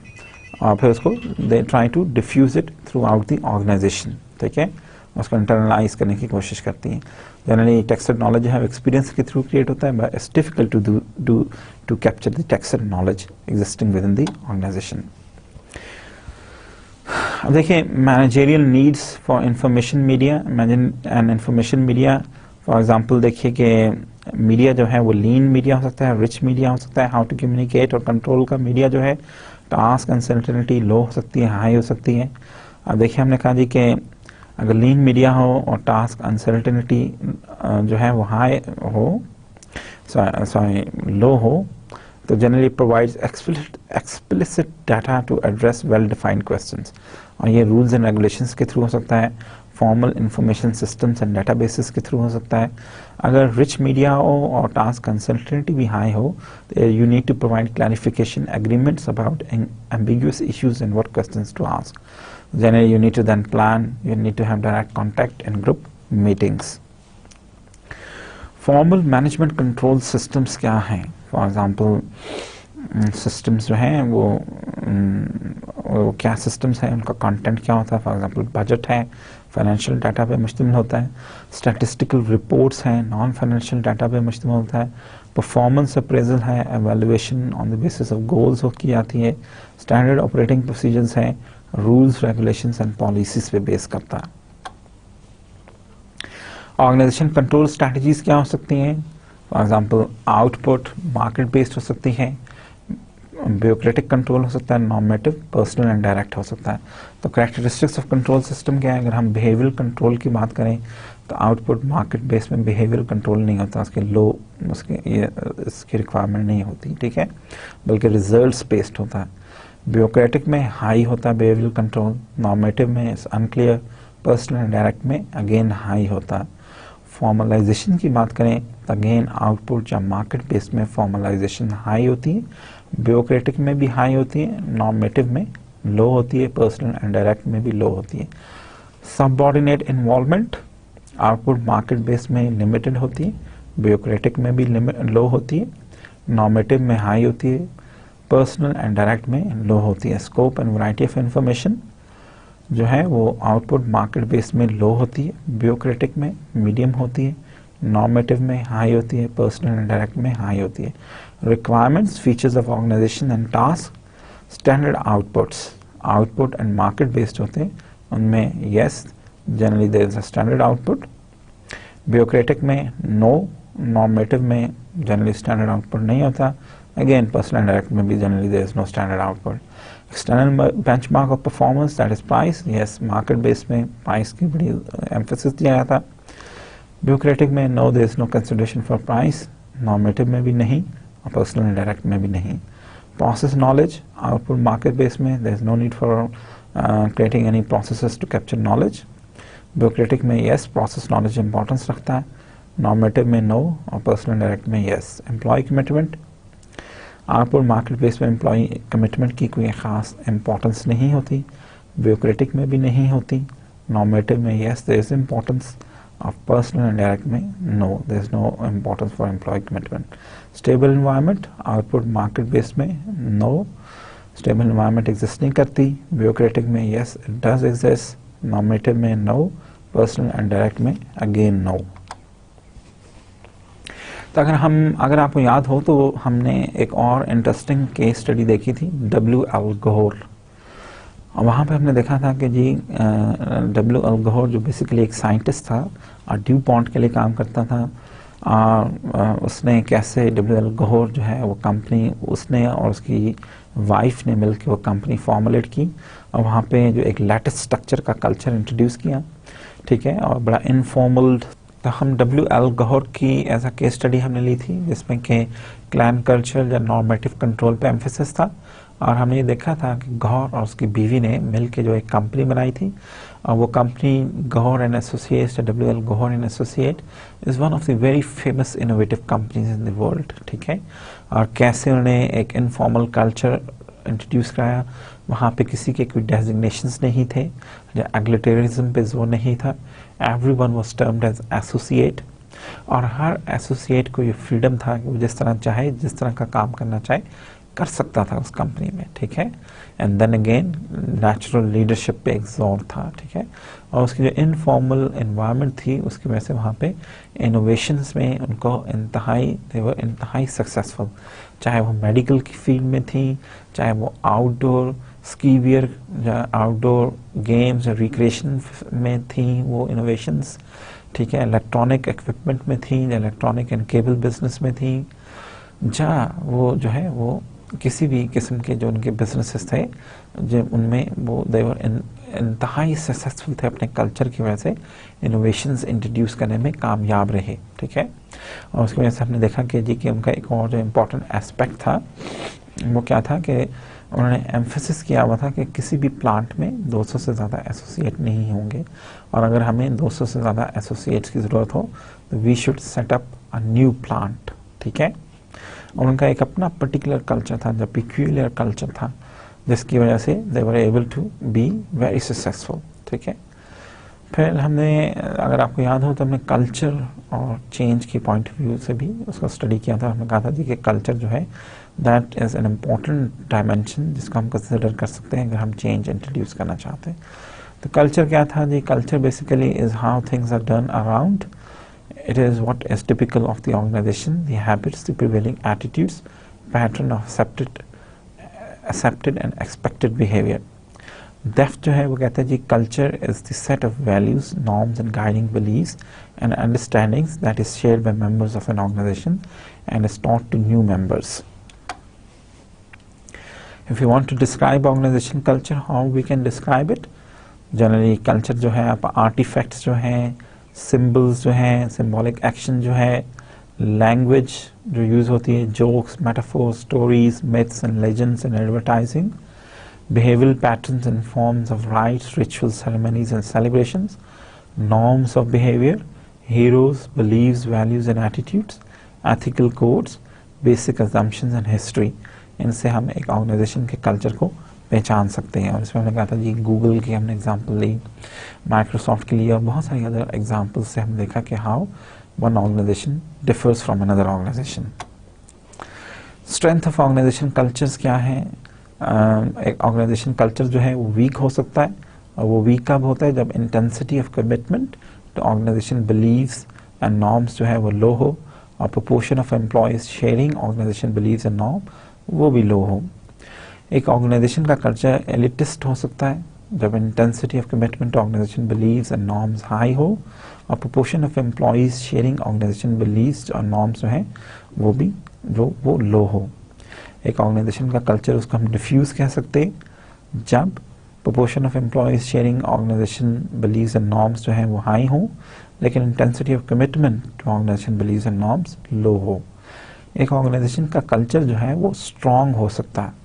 और फिर उसको they try to diffuse it throughout the organization, ठीक है, उसको इंटरनलाइज करने की कोशिश करती हैं। जनरली टेक्स्टेड नॉलेज जो है एक्सपीरियंस के थ्रू क्रिएट होता है, but it's difficult to capture the tacit knowledge existing within the organization. अब देखिए managerial needs for information media and information media, for example देखिए कि मीडिया जो है वो लीन मीडिया हो सकता है, रिच मीडिया हो सकता है, हाउ टू कम्युनिकेट और कंट्रोल का मीडिया जो है, टास्क अनसर्टेनिटी लो हो सकती है, हाई हो सकती है। अब देखिए हमने कहा जी कि अगर लीन मीडिया हो और टास्क अनसर्टेनिटी जो है वो हाई हो, सॉरी लो हो, तो generally provides explicit data to address well defined questions, और ये रूल्स एंड रेगुलेशंस के थ्रू हो सकता है, formal information systems and databases के थ्रू हो सकता है। अगर रिच मीडिया हो और टास्क अनसर्टेनिटी भी हाई हो, तो you need to provide clarification agreements about ambiguous issues and what questions to ask. Generally you need to then plan, you need to have direct contact and group meetings. Formal management control systems क्या हैं? For example systems जो हैं वो क्या systems हैं, उनका content क्या होता है? फॉर एग्जांपल बजट है, फाइनेंशियल डाटा पे मुश्तमिल होता है, स्टैटिस्टिकल रिपोर्ट्स हैं, नॉन फाइनेंशियल डाटा पे मुश्तमिल होता है, परफॉर्मेंस अप्रेजल है, evaluation on the basis of goals की जाती है, स्टैंडर्ड ऑपरेटिंग प्रोसीजर्स हैं, रूल्स रेगुलेशंस एंड पॉलिसीज पे बेस करता है। ऑर्गेनाइजेशन कंट्रोल स्ट्रैटेजीज क्या हो सकती हैं? For example output market based हो सकती है, ब्यूरोक्रेटिक कंट्रोल हो सकता है, नॉर्मेटिव, पर्सनल एंड डायरेक्ट हो सकता है। तो कैरेक्टरिस्टिक्स ऑफ कंट्रोल सिस्टम क्या है? अगर हम बिहेवियरल कंट्रोल की बात करें तो आउटपुट मार्केट बेस में बिहेवियरल कंट्रोल नहीं होता, उसके इसकी रिक्वायरमेंट नहीं होती, ठीक है, बल्कि रिजल्ट्स बेस्ड होता है। ब्यूरोक्रेटिक में हाई होता है बिहेवियरल कंट्रोल, नॉर्मेटिव में अनक्लियर, पर्सनल एंड डायरेक्ट में अगेन हाई होता है। फॉर्मलाइजेशन की बात करें तो अगेन आउटपुट या मार्केट बेस में फॉर्मलाइजेशन हाई होती है, ब्यूरोक्रेटिक में भी हाई होती है, नॉर्मेटिव में लो होती है, पर्सनल एंड डायरेक्ट में भी लो होती है। Subordinate involvement output market base में लिमिटेड होती है, ब्यूरोक्रेटिक में भी लो होती है, नॉर्मेटिव में हाई होती है, पर्सनल एंड डायरेक्ट में लो होती है। Scope and variety of information जो है वो आउटपुट मार्केट बेस में लो होती है, ब्यूरोक्रेटिक में मीडियम होती है, नॉर्मेटिव में हाई होती है, पर्सनल एंड डायरेक्ट में हाई होती है। Requirements, features of organization and task, standard output and market based होते हैं, उनमें yes generally there is a standard output, bureaucratic में नो, नॉर्मेटिव में जनरली स्टैंडर्ड आउटपुट नहीं होता, अगेन पर्सनल एंड डायरेक्ट में भी generally there is no standard output. External benchmark of performance that is price, yes market base में price की बड़ी emphasis दिया जाता है, ब्यूरोक्रेटिक में no there is no consideration for price, normative में भी नहीं और पर्सनल एंड डायरेक्ट में भी नहीं। Process knowledge output market base में there is no need for creating any processes to capture knowledge, bureaucratic में यस प्रोसेस नॉलेज इंपॉर्टेंस रखता है, नॉर्मेटिव में नो और पर्सनल डायरेक्ट में yes. Employee commitment output market base में employee commitment की कोई ख़ास इंपॉर्टेंस नहीं होती, ब्यूरोक्रेटिक में भी नहीं होती, नॉर्मेटिव में yes there is importance of, personal and direct में no there is no importance for employee commitment. Stable environment output market base में नो, स्टेबल एनवायरनमेंट एग्जिस्ट नहीं करती, ब्यूरोक्रेटिक में yes it does exist, normative में no, personal and direct में again no. तो अगर आपको याद हो तो हमने एक और इंटरेस्टिंग केस स्टडी देखी थी, डब्ल्यू एल गोर, और वहाँ पे हमने देखा था कि जी डब्ल्यू एल गोर जो बेसिकली एक साइंटिस्ट था और ड्यू पॉन्ट के लिए काम करता था, और उसने कैसे डब्ल्यू एल गोर जो है वो कंपनी, उसने और उसकी वाइफ ने मिलकर वो कंपनी फॉर्मुलेट की और वहाँ पे जो एक लैटिस स्ट्रक्चर का कल्चर इंट्रोड्यूस किया, ठीक है, और बड़ा इनफॉर्मल। तो हम डब्ल्यू एल गोर की एज अ केस स्टडी हमने ली थी जिसमें कि क्लैन कल्चर या नॉर्मेटिव कंट्रोल पे एम्फेसिस था, और हमने ये देखा था कि गौर और उसकी बीवी ने मिलकर जो एक कंपनी बनाई थी, और वो company Gaur and associates, WL Gaur and associate is one of the very famous innovative companies in the world, ठीक है। और कैसे उन्होंने एक इनफॉर्मल कल्चर इंट्रोड्यूस कराया, वहाँ पे किसी के कोई डेजिग्नेशंस नहीं थे, एग्लिटरिज्म पे जोर नहीं था, everyone was termed as associate, और हर एसोसिएट को ये फ्रीडम था कि वो जिस तरह चाहे, जिस तरह का काम करना चाहे कर सकता था उस कंपनी में, ठीक है। And then again natural leadership पे एक जोर था, ठीक है। और उसकी जो इनफॉर्मल एनवायरनमेंट थी उसकी वजह से वहाँ पे इनोवेशंस में उनको इंतहाई सक्सेसफुल, चाहे वो मेडिकल की फील्ड में थी, चाहे वो आउटडोर स्की वियर या आउटडोर गेम्स या रिक्रिएशन में थी वो इनोवेशंस, ठीक है। इलेक्ट्रॉनिक इक्विपमेंट में थी, इलेक्ट्रॉनिक एंड केबल बिजनेस में थी, जहाँ वो जो है वो किसी भी किस्म के जो उनके बिजनेसेस थे जो उनमें वो देवर इंतहाई सक्सेसफुल थे, अपने कल्चर की वजह से इनोवेशंस इंट्रोड्यूस करने में कामयाब रहे, ठीक है। और उसकी वजह से हमने देखा कि जी कि उनका एक और जो इम्पोर्टेंट एस्पेक्ट था वो क्या था कि उन्होंने एम्फेसिस किया हुआ था कि किसी भी प्लांट में 200 से ज़्यादा एसोसिएट नहीं होंगे, और अगर हमें 200 से ज़्यादा एसोसिएट्स की ज़रूरत हो तो we should set up a new plant, ठीक है। और उनका एक अपना पर्टिकुलर कल्चर था, जो पिक्यूलियर कल्चर था, जिसकी वजह से they were able to be very successful, ठीक है। फिर हमने, अगर आपको याद हो तो हमने कल्चर और चेंज की पॉइंट ऑफ व्यू से भी उसका स्टडी किया था। हमने कहा था जी कि कल्चर जो है that is an important dimension जिसको हम कंसिडर कर सकते हैं अगर हम चेंज इंट्रोड्यूस करना चाहते हैं। तो कल्चर क्या था जी? Culture basically is how things are done around. It is what is typical of the organization, the habits, the prevailing attitudes, pattern of accepted and expected behavior. डेफ जो है वो कहते हैं जी culture is the set of values, norms and guiding beliefs and understandings that is shared by members of an organisation and is taught to new members. If you want to describe organization culture, how we can describe it? Generally culture जो है आप artefacts जो हैं, symbols जो हैं, symbolic action जो है, language जो यूज़ होती है, jokes, metaphors, stories, myths and legends and advertising, behavioral patterns and forms of rites, rituals, ceremonies and celebrations, norms of behavior, heroes, beliefs, values and attitudes, ethical codes, basic assumptions and history. इनसे हम एक organisation के culture को पहचान सकते हैं। और इसमें हमने कहा था जी गूगल की हमने एग्जांपल ली, माइक्रोसॉफ्ट के लिए, और बहुत सारी अदर एग्जांपल्स से हम देखा कि how one organization differs from another organization. Strength of organization cultures क्या है? एक ऑर्गेनाइजेशन कल्चर जो है वो वीक हो सकता है, और वो वीक कब होता है? जब intensity of commitment to organisation beliefs and norms जो है वो लो हो, और proportion of employees sharing organisation beliefs and norm वो भी लो हो। एक ऑर्गेनाइजेशन का कल्चर एलिटिस्ट हो सकता है जब intensity of commitment to organisation beliefs and norms high हो, और proportion of employees sharing organisation beliefs और नॉर्म्स जो हैं वो भी वो लो हो। एक ऑर्गेनाइजेशन का कल्चर उसको हम डिफ्यूज कह सकते हैं जब proportion of employees sharing organisation beliefs and norms जो हैं वो हाई हो, लेकिन intensity of commitment to organisation beliefs and norms low हो। एक ऑर्गेनाइजेशन का कल्चर जो है वो स्ट्रॉन्ग हो सकता है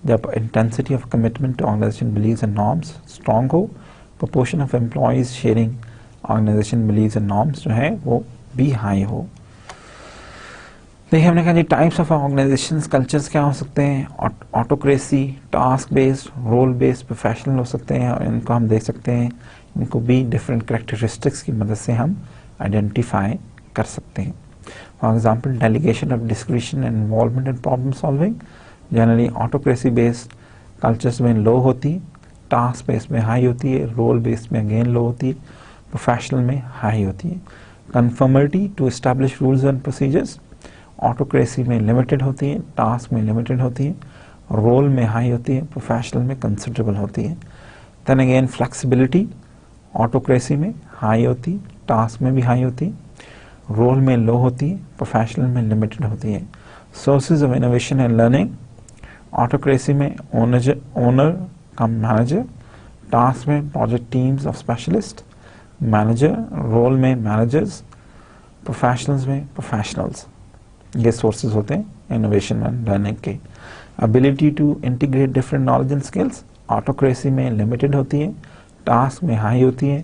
जब intensity of commitment to organisation beliefs and norms strong हो, proportion of employees sharing organisation beliefs and norms जो है वो भी हाई हो। देखिए हमने कहा जी टाइप्स ऑफ ऑर्गेनाइजेशंस कल्चर्स क्या हो सकते हैं? Autocracy, task based, role based, professional हो सकते हैं, और इनको हम देख सकते हैं, इनको भी डिफरेंट कैरेक्टरिस्टिक्स की मदद से हम आइडेंटिफाई कर सकते हैं। For example delegation of discretion and involvement in problem solving, generally autocracy based cultures में लो होती है, टास्क बेस्ड में हाई होती है, रोल बेस्ड में अगेन लो होती है, प्रोफेशनल में हाई होती है। Conformity to establish rules and procedures, autocracy में लिमिटेड होती है, टास्क में लिमिटेड होती है, रोल में हाई होती है, प्रोफेशनल में कंसिडरेबल होती है। देन अगेन फ्लेक्सिबिलिटी, ऑटोक्रेसी में हाई होती है, टास्क में भी हाई होती है, रोल में लो होती है, प्रोफेशनल में लिमिटेड होती है। Sources of innovation and learning, autocracy में ओनर कम मैनेजर, टास्क में project teams of specialist, manager, role में मैनेजर्स, प्रोफेशनल्स में प्रोफेशनल्स। ये सोर्सेज होते हैं इनोवेशन एंड लर्निंग के। Ability to integrate different knowledge and skills, autocracy में limited होती है, टास्क में हाई होती है,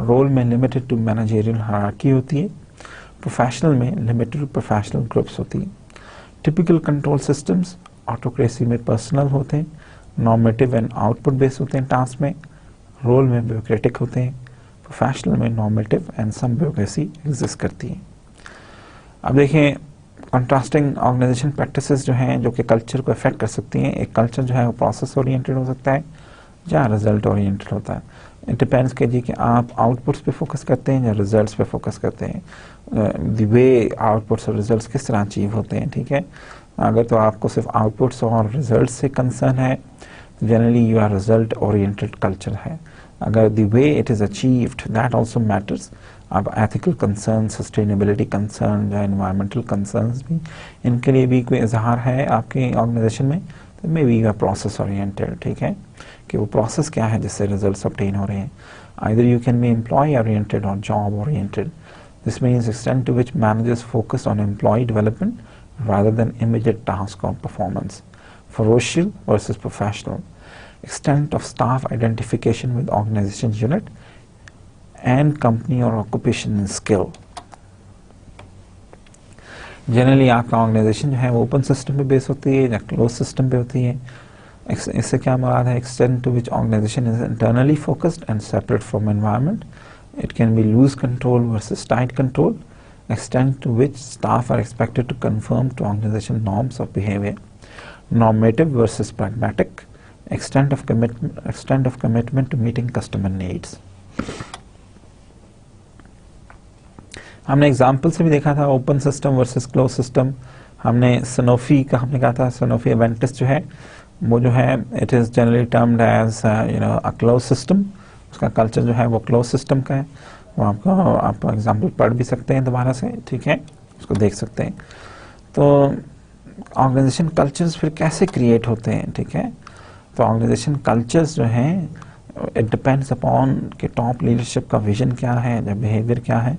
रोल में लिमिटेड टू मैनेजरियल हायरार्की होती है, प्रोफेशनल में लिमिटेड टू प्रोफेशनल ग्रुप्स होती है। टिपिकल कंट्रोल सिस्टम्स ऑटोक्रेसी में पर्सनल होते हैं, नॉर्मेटिव एंड आउटपुट बेस्ड होते हैं टास्क में, रोल में ब्यूरोक्रेटिक होते हैं, प्रोफेशनल में normative and some bureaucracy exist करती है। अब देखें कंट्रास्टिंग ऑर्गेनाइजेशन प्रैक्टिसेस जो हैं जो कि कल्चर को अफेक्ट कर सकती हैं। एक कल्चर जो है वो प्रोसेस ओरिएंटेड हो सकता है या रिजल्ट ओरिएंटेड होता है। इट डिपेंड्स कीजिए कि आप आउटपुट्स पे फोकस करते हैं या रिजल्ट्स पे फोकस करते हैं, द वे आउटपुट्स और रिजल्ट्स किस तरह अचीव होते हैं, ठीक है। अगर तो आपको सिर्फ आउटपुट्स और रिजल्ट से कंसर्न है, generally you are result oriented culture है। अगर the way it is achieved that also matters, अब एथिकल कंसर्न, सस्टेनेबिलिटी कंसर्न या एनवायरमेंटल कंसर्न्स भी, इनके लिए भी कोई इजहार है आपके ऑर्गेनाइजेशन में, तो maybe you are process oriented, ठीक है, कि वो प्रोसेस क्या है जिससे रिजल्ट्स ऑब्टेन हो रहे हैं। Either you can be employee oriented और job oriented. This means extent to which managers focus on employee development rather than immediate task or performance, ferocial versus professional, extent of staff identification with organization unit and company or occupation and skill. Generally आपका organisation जो है वो open system पे base होती है या close system पे होती है। इससे क्या मुराद है, extent to which organization is internally focused and separate from environment, it can be loose control versus tight control, extent to which staff are expected to conform to organization norms of behavior, normative versus pragmatic, extent of commitment to meeting customer needs. हमने example से भी देखा था open system versus close system. हमने Sanofi का हमने कहा था, सनोफी एवेंटिस जो है वो जो है it is generally termed as a close system, उसका कल्चर जो है वो क्लोज सिस्टम का है। वो आप एग्जाम्पल पढ़ भी सकते हैं दोबारा से, ठीक है, उसको देख सकते हैं। तो ऑर्गेनाइजेशन कल्चर्स फिर कैसे क्रिएट होते हैं, ठीक है। तो ऑर्गेनाइजेशन कल्चर्स जो हैं इट डिपेंड्स अपॉन कि टॉप लीडरशिप का विजन क्या है या बिहेवियर क्या है।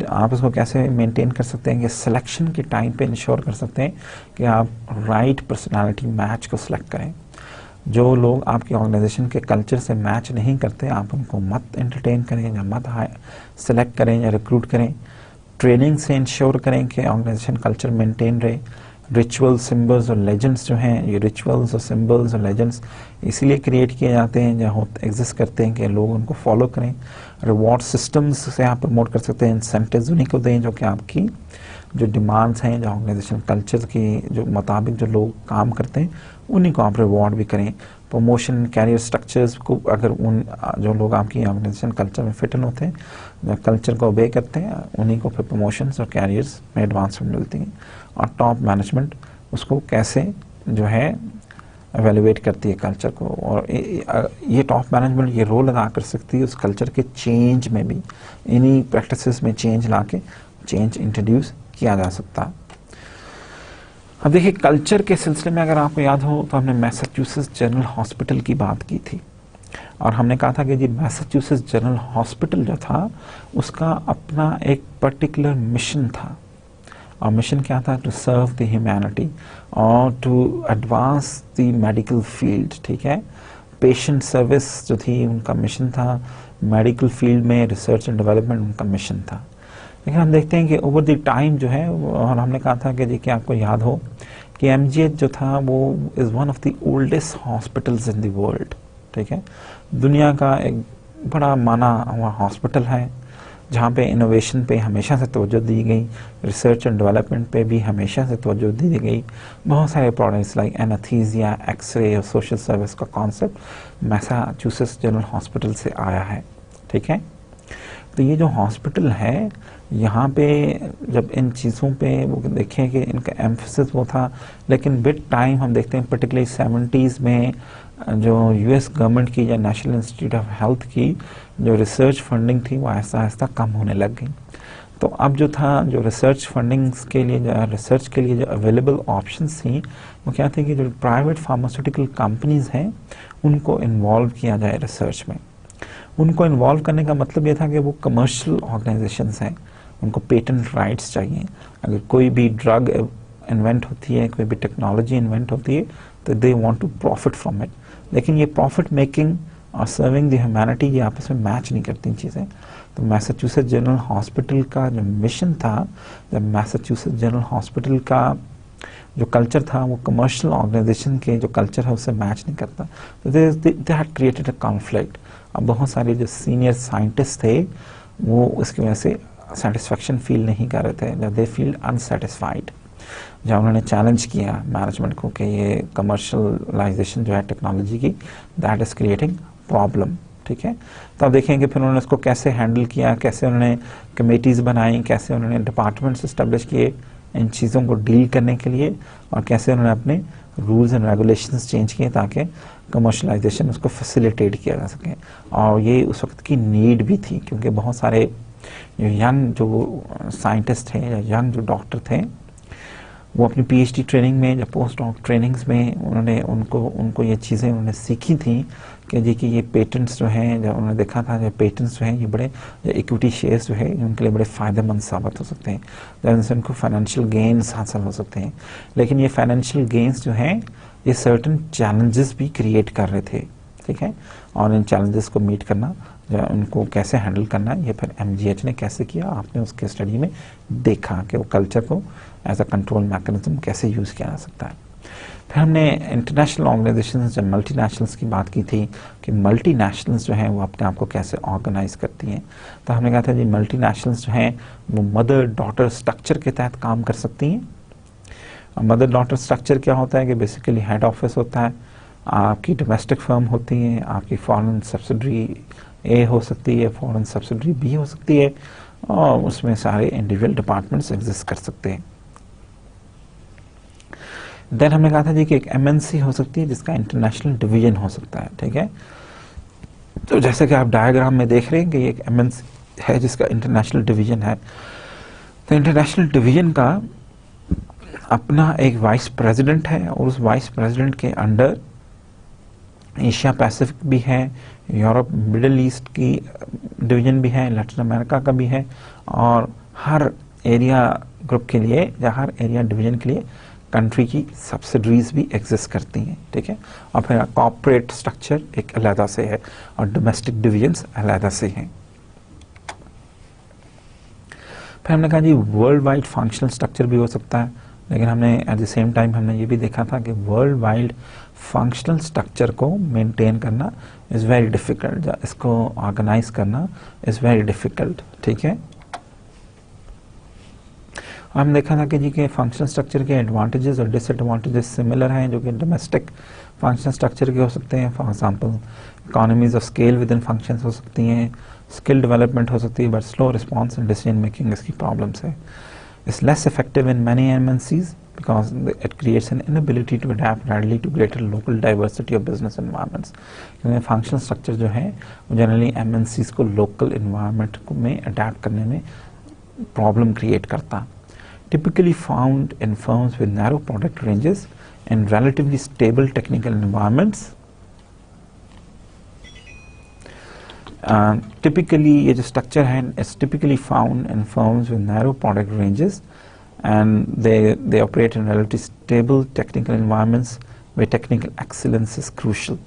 आप उसको कैसे मेंटेन कर सकते हैं कि सिलेक्शन के टाइम पे इंश्योर कर सकते हैं कि आप राइट पर्सनालिटी मैच को सिलेक्ट करें। जो लोग आपके ऑर्गेनाइजेशन के कल्चर से मैच नहीं करते आप उनको मत एंटरटेन करें या मत सेलेक्ट करें या रिक्रूट करें। ट्रेनिंग से इंश्योर करें कि ऑर्गेनाइजेशन कल्चर मेंटेन रहे। रिचुअल, सिंबल्स और लेजेंड्स जो हैं, ये रिचुअल्स और सिंबल्स और लेजेंड्स इसीलिए क्रिएट किए जाते हैं या एग्जिस्ट करते हैं कि लोग उनको फॉलो करें। रिवॉर्ड सिस्टम्स से आप प्रमोट कर सकते हैं, इंसेंटिव्स उन्हीं को दें जो कि आपकी जो डिमांड्स हैं, जो ऑर्गेनाइजेशन कल्चर के जो मुताबिक जो लोग काम करते हैं उन्हीं को आप रिवॉर्ड भी करें। प्रमोशन, कैरियर स्ट्रक्चर्स को अगर उन जो लोग आपकी ऑर्गेनाइजेशन कल्चर में फिट इन होते हैं, जो कल्चर को ओबे करते हैं, उन्हीं को फिर प्रमोशंस और कैरियर्स में एडवांसमेंट मिलती हैं। और टॉप मैनेजमेंट उसको कैसे जो है एवेल्युएट करती है कल्चर को, और ये टॉप मैनेजमेंट ये रोल अदा कर सकती है उस कल्चर के चेंज में भी। इन्हीं प्रैक्टिसेस में चेंज ला के चेंज इंट्रोड्यूस किया जा सकता है। अब देखिए कल्चर के सिलसिले में अगर आपको याद हो तो हमने मैसाचुसेट्स जनरल हॉस्पिटल की बात की थी और हमने कहा था कि जी मैसाचुसेट्स जनरल हॉस्पिटल जो था उसका अपना एक पर्टिकुलर मिशन था, और मिशन क्या था, टू सर्व द ह्यूमैनिटी और to advance the medical field, ठीक है। पेशेंट सर्विस जो थी उनका मिशन था, मेडिकल फील्ड में रिसर्च एंड डेवलपमेंट उनका मिशन था। लेकिन हम देखते हैं कि ओवर द टाइम जो है, और हमने कहा था कि देखिए आपको याद हो कि एमजीएच जो था वो is one of the oldest hospitals in the world, ठीक है। दुनिया का एक बड़ा माना हुआ हॉस्पिटल है जहाँ पे इनोवेशन पे हमेशा से तवज्जो दी गई, रिसर्च एंड डेवलपमेंट पे भी हमेशा से तवज्जो दी गई। बहुत सारे प्रोडक्ट्स लाइक एनेस्थीसिया, एक्सरे और सोशल सर्विस का कॉन्सेप्ट मैसाचुसेट्स जनरल हॉस्पिटल से आया है, ठीक है। तो ये जो हॉस्पिटल है यहाँ पे जब इन चीज़ों पे वो देखें कि इनका एम्फेसिस वो था, लेकिन विद टाइम हम देखते हैं पर्टिकुलरली 70s में जो यूएस गवर्नमेंट की या नेशनल इंस्टीट्यूट ऑफ हेल्थ की जो रिसर्च फंडिंग थी वो आहिस्ता आहिस्ता कम होने लग गई। तो अब जो था जो रिसर्च फंडिंग्स के लिए रिसर्च के लिए जो अवेलेबल ऑप्शंस थी वो क्या थे कि जो प्राइवेट फार्मास्यूटिकल कंपनीज़ हैं उनको इन्वॉल्व किया जाए रिसर्च में। उनको इन्वॉल्व करने का मतलब ये था कि वो कमर्शियल ऑर्गेनाइजेशंस हैं, उनको पेटेंट राइट्स चाहिए। अगर कोई भी ड्रग इन्वेंट होती है, कोई भी टेक्नोलॉजी इन्वेंट होती है तो they want to profit from it, लेकिन ये प्रॉफिट मेकिंग और सर्विंग द ह्यूमैनिटी ये आपस में मैच नहीं करती चीज़ें। तो मैसाचुसेट्स जनरल हॉस्पिटल का जो मिशन था, जब मैसाचुसेट्स जनरल हॉस्पिटल का जो कल्चर था वो कमर्शियल ऑर्गेनाइजेशन के जो कल्चर है उससे मैच नहीं करता, तो they had created a conflict. अब बहुत सारे जो सीनियर साइंटिस्ट थे वो उसकी वजह से सेटिस्फेक्शन फील नहीं कर रहे थे, जब दे फील अनसेटिस्फाइड, जब उन्होंने चैलेंज किया मैनेजमेंट को कि ये कमर्शलाइजेशन जो है टेक्नोलॉजी की, दैट इज़ क्रिएटिंग प्रॉब्लम। ठीक है, तो अब देखेंगे फिर उन्होंने उसको कैसे हैंडल किया, कैसे उन्होंने कमेटीज़ बनाई, कैसे उन्होंने डिपार्टमेंट्स इस्टेब्लिश किए इन चीज़ों को डील करने के लिए, और कैसे उन्होंने अपने रूल्स एंड रेगुलेशंस चेंज किए ताकि कमर्शलाइजेशन उसको फैसिलिटेट किया जा सके। और ये उस वक्त की नीड भी थी, क्योंकि बहुत सारे यंग जो साइंटिस्ट थे या यंग जो डॉक्टर थे वो अपनी पीएचडी ट्रेनिंग में या पोस्ट डॉक ट्रेनिंग्स में उन्होंने उनको ये चीज़ें उन्होंने सीखी थी कि जी कि ये पेटेंट्स जो हैं, जब उन्होंने देखा था जो पेटेंट्स जो हैं ये बड़े इक्विटी शेयर्स जो है उनके लिए बड़े फ़ायदेमंद साबित हो सकते हैं, जब उनसे उनको फाइनेंशियल गेन्स हासिल हो सकते हैं। लेकिन ये फाइनेंशियल गेन्स जो हैं ये सर्टन चैलेंजेस भी क्रिएट कर रहे थे। ठीक है, और इन चैलेंजेस को मीट करना, जो उनको कैसे हैंडल करना, ये फिर एमजीएच ने कैसे किया, आपने उसके स्टडी में देखा कि वो कल्चर को एज अ कंट्रोल मैकेनिज्म कैसे यूज़ किया जा सकता है। फिर हमने इंटरनेशनल ऑर्गेनाइजेशंस जब मल्टीनेशनल्स की बात की थी कि मल्टीनेशनल्स जो हैं वो अपने आप को कैसे ऑर्गेनाइज करती हैं, तो हमने कहा था जी मल्टीनेशनल्स जो हैं वो मदर डॉटर स्ट्रक्चर के तहत काम कर सकती हैं। मदर डॉटर स्ट्रक्चर क्या होता है कि बेसिकली हेड ऑफिस होता है, आपकी डोमेस्टिक फर्म होती हैं, आपकी फॉरेन सब्सिडरी ए हो सकती है, फॉरेन सब्सिडरी बी हो सकती है, और उसमें सारे इंडिविजुअल डिपार्टमेंट्स एग्जिस्ट कर सकते हैं। देन हमने कहा था जी कि एक एमएनसी हो सकती है जिसका इंटरनेशनल डिवीजन हो सकता है। ठीक है, तो जैसे कि आप डायग्राम में देख रहे हैं कि ये एक एमएनसी है जिसका इंटरनेशनल डिवीजन है। तो इंटरनेशनल डिवीजन का अपना एक वाइस प्रेसिडेंट है, और उस वाइस प्रेसिडेंट के अंडर एशिया पैसिफिक भी है, यूरोप मिडिल ईस्ट की डिवीजन भी है, लैटिन अमेरिका का भी है, और हर एरिया ग्रुप के लिए या हर एरिया डिवीजन के लिए कंट्री की सब्सिडरीज भी एग्जिस्ट करती हैं। ठीक है, और फिर कॉर्पोरेट स्ट्रक्चर एक अलहदा से है और डोमेस्टिक डिवीजन्स अलहदा से हैं। फिर हमने कहा जी वर्ल्ड वाइड फंक्शनल स्ट्रक्चर भी हो सकता है, लेकिन हमने एट द सेम टाइम हमने ये भी देखा था कि वर्ल्ड वाइड फंक्शनल स्ट्रक्चर को मेंटेन करना इज़ वेरी डिफ़िकल्ट, इसको ऑर्गेनाइज करना इज़ वेरी डिफ़िकल्ट। ठीक है, हम देखा था कि जी के फंक्शनल स्ट्रक्चर के एडवांटेजेस और डिसएडवांटेजेस सिमिलर हैं, जो कि डोमेस्टिक फंक्शनल स्ट्रक्चर के हो सकते हैं। For example economies of scale with in functions हो सकती हैं, स्किल डेवलपमेंट हो सकती है, but slow response and decision making इसकी प्रॉब्लम्स है। It's less effective in many MNCs because it creates an inability to adapt readily to greater local diversity of business environments। क्योंकि functional structure जो है वो generally MNCs को local environment में adapt करने में प्रॉब्लम क्रिएट करता। Typically found in firms with narrow product ranges and relatively stable technical environments। Typically ये जो structure है is typically found in firms with narrow product ranges and they operate in relatively stable technical environments where technical excellence is crucial।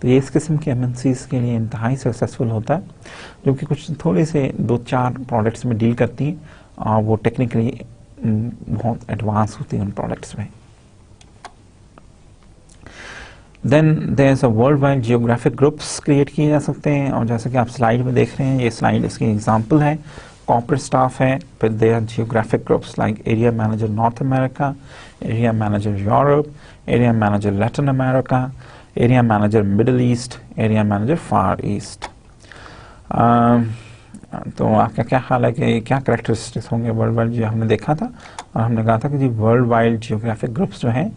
तो ये इस किस्म के MNCs के लिए इंतहाई सक्सेसफुल होता है, जो कि कुछ थोड़े से 2-4 प्रोडक्ट्स में डील करती हैं और वो टेक्निकली बहुत एडवांस होती है उन प्रोडक्ट्स में। Then there is a worldwide geographic groups create किए जा सकते हैं, और जैसे कि आप स्लाइड में देख रहे हैं, ये स्लाइड इसकी एग्जांपल है। कॉर्पोरेट स्टाफ है, फिर there are geographic groups like area manager North America, area manager Europe, area manager Latin America, area manager Middle East, area manager Far East. तो आपका क्या ख्याल है कि क्या कैरेक्टरिस्टिक्स होंगे वर्ल्ड वाइड, जो हमने देखा था, और हमने कहा था कि जी वर्ल्ड वाइड जियोग्राफिक ग्रुप्स जो हैं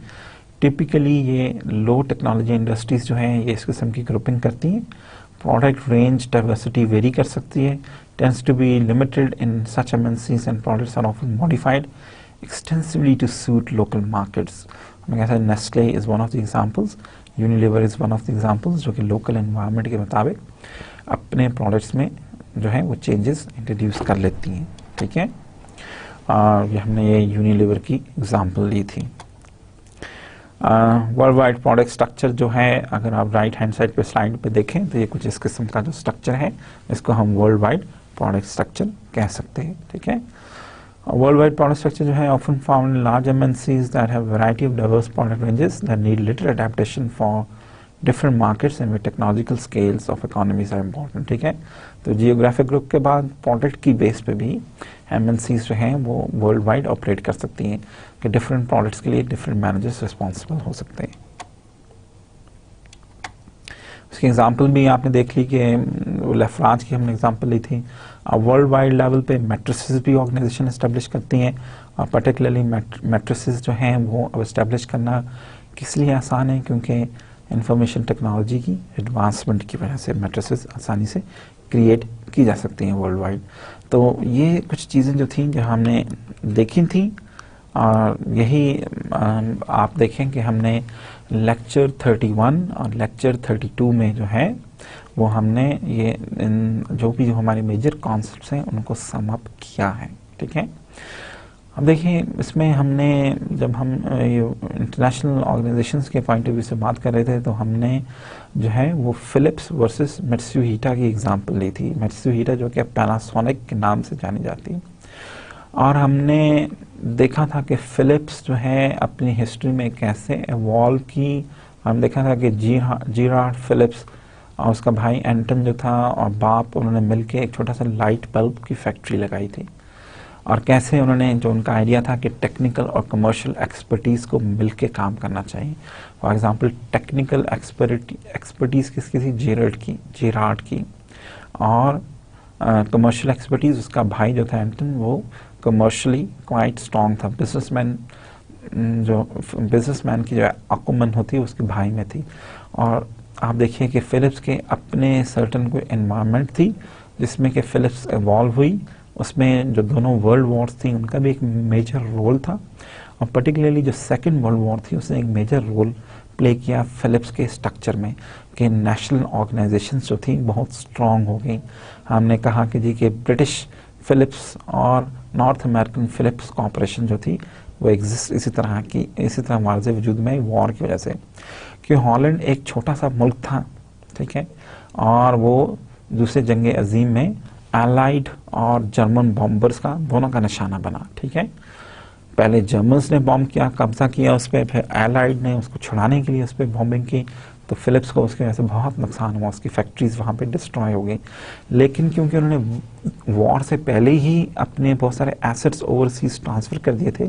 टिपिकली ये लो टेक्नोलॉजी इंडस्ट्रीज जो हैं ये इस किस्म की ग्रुपिंग करती हैं। प्रोडक्ट रेंज डाइवर्सिटी वेरी कर सकती है, tends to be limited in such MNCs and products are often modified extensively to suit local markets. हमने कहा था Nestle is one of the examples, Unilever is one of the examples, जो कि local environment के मुताबिक अपने products में जो है वो चेंजेस इंट्रोड्यूस कर लेती हैं। ठीक है, और हमने ये यूनिलीवर की एग्जांपल ली थी। वर्ल्ड वाइड प्रोडक्ट स्ट्रक्चर जो है, अगर आप राइट हैंड साइड पे स्लाइड पे देखें तो ये कुछ इस किस्म का जो स्ट्रक्चर है, इसको हम वर्ल्ड वाइड प्रोडक्ट स्ट्रक्चर कह सकते हैं, ठीक है। वर्ल्ड वाइड प्रोडक्ट स्ट्रक्चर जो है often found in large MNCs that have variety of diverse product ranges that need little adaptation for different markets and with technological scales of economies are important, ठीक है। तो geographic group के बाद product की base पे भी MNCs जो हैं वो वर्ल्ड वाइड ऑपरेट कर सकती हैं कि डिफरेंट प्रोडक्ट्स के लिए डिफरेंट मैनेजर्स रिस्पॉन्सिबल हो सकते हैं। उसकी एग्जांपल भी आपने देख ली कि लेफ्रांच की हमने एग्जांपल ली थी। वर्ल्ड वाइड लेवल पे मैट्रिसेस भी ऑर्गेनाइजेशन इस्टेब्लिश करती हैं, और पर्टिकुलरली मैट्रिसेस जो हैं वो अब इस्टेब्लिश करना किस लिए आसान है, क्योंकि इंफॉर्मेशन टेक्नोलॉजी की एडवांसमेंट की वजह से मैट्रिसेस आसानी से क्रिएट की जा सकती हैं वर्ल्ड वाइड। तो ये कुछ चीज़ें जो थी जो हमने देखी थी, और यही आप देखें कि हमने लेक्चर 31 और लेक्चर 32 में जो है वो हमने ये जो हमारे मेजर कॉन्सेप्ट्स हैं उनको सम अप किया है, ठीक है। अब देखिए इसमें हमने जब हम इंटरनेशनल ऑर्गेनाइजेशंस के पॉइंट ऑफ व्यू से बात कर रहे थे, तो हमने जो है वो फिलिप्स वर्सेस मैत्सुहिटा की एग्जांपल ली थी। मैत्सुहिटा जो कि पैनासोनिक के नाम से जानी जाती है, और हमने देखा था कि फिलिप्स जो है अपनी हिस्ट्री में कैसे एवॉल्व की। हम देखा था कि जीरार्ड फिलिप्स और उसका भाई एंटन जो था और बाप, उन्होंने मिलके एक छोटा सा लाइट बल्ब की फैक्ट्री लगाई थी, और कैसे उन्होंने जो उनका आइडिया था कि टेक्निकल और कमर्शियल एक्सपर्टीज़ को मिलके काम करना चाहिए। फॉर एग्जांपल टेक्निकल एक्सपर्टीज़ किसकी थी? जीरार्ड की, और कमर्शियल एक्सपर्टीज़ उसका भाई जो था एंटन, वो कमर्शियली क्वाइट स्ट्रॉन्ग था। बिजनेसमैन की जो अकुमन होती है उसके भाई में थी। और आप देखिए कि फिलिप्स के अपने सर्टन कोई एनवायरनमेंट थी जिसमें कि फिलिप्स इवॉल्व हुई, उसमें जो दोनों वर्ल्ड वॉर्स थी उनका भी एक मेजर रोल था, और पर्टिकुलरली जो सेकेंड वर्ल्ड वॉर थी उसने एक मेजर रोल प्ले किया फिलिप्स के स्ट्रक्चर में, कि नेशनल ऑर्गेनाइजेशंस जो थी बहुत स्ट्रॉन्ग हो गई। हमने कहा कि जी कि ब्रिटिश फिलिप्स और नॉर्थ अमेरिकन फिलिप्स कॉर्पोरेशन जो थी वो एग्जिस्ट इसी तरह वाज़े वजूद में वॉर की वजह से, कि हॉलैंड एक छोटा सा मुल्क था, ठीक है, और वो दूसरे जंग अजीम में एलाइड और जर्मन बॉम्बर्स का दोनों का निशाना बना, ठीक है। पहले जर्मन्स ने बॉम्ब किया, कब्जा किया उस पर, फिर एलाइड ने उसको छुड़ाने के लिए उस पर बॉम्बिंग की, तो फिलिप्स को उसकी वजह से बहुत नुकसान हुआ, उसकी फैक्ट्रीज वहाँ पे डिस्ट्रॉय हो गई। लेकिन क्योंकि उन्होंने वॉर से पहले ही अपने बहुत सारे एसेट्स ओवरसीज ट्रांसफ़र कर दिए थे,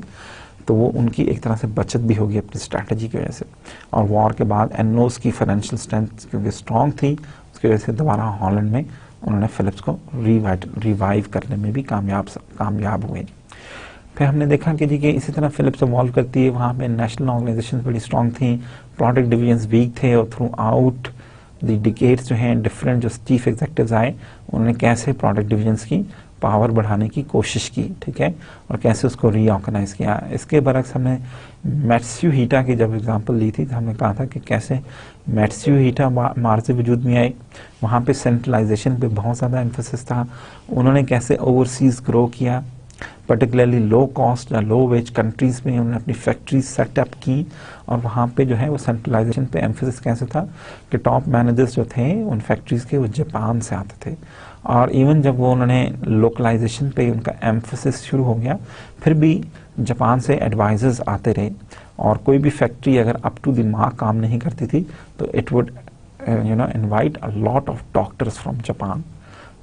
तो वो उनकी एक तरह से बचत भी होगी अपनी स्ट्रैटेजी की वजह से। और वॉर के बाद एनोस की फाइनेंशियल स्ट्रेंथ क्योंकि स्ट्रॉन्ग थी, उसकी वजह से दोबारा हॉलैंड में उन्होंने फिलिप्स को रिवाइव करने में भी कामयाब हुए। फिर हमने देखा कि जी कि इसी तरह फिलिप्स इवॉल्व करती है, वहाँ पे नेशनल ऑर्गेनाइजेशन बड़ी स्ट्रॉन्ग थी, प्रोडक्ट डिवीजन्स वीक थे, और थ्रू आउट द डिकेड्स जो हैं डिफरेंट जो चीफ एग्जीक्यूटिव्स आए उन्होंने कैसे प्रोडक्ट डिवीजन्स की पावर बढ़ाने की कोशिश की, ठीक है, और कैसे उसको रीऑर्गेनाइज किया। इसके बरक्स हमने मैत्सुहिटा की जब एग्जांपल ली थी तो हमने कहा था कि कैसे मैत्सुहिटा मार्जे वजूद में आए, वहाँ पे सेंट्रलाइजेशन पे बहुत ज़्यादा एम्फोसिस था। उन्होंने कैसे ओवरसीज़ ग्रो किया, पर्टिकुलरली लो कॉस्ट या लो वेज कंट्रीज़ में उन्होंने अपनी फैक्ट्रीज सेटअप की, और वहाँ पे जो है वो सेंट्रलाइजेशन पे एम्फोसिस कैसे था कि टॉप मैनेजर्स जो थे उन फैक्ट्रीज़ के वो जापान से आते थे, और इवन जब वो उन्होंने लोकलाइजेशन पे उनका एम्फोसिस शुरू हो गया, फिर भी जापान से एडवाइजर्स आते रहे, और कोई भी फैक्ट्री अगर अप टू द मार्क काम नहीं करती थी तो it would invite a lot of doctors from Japan.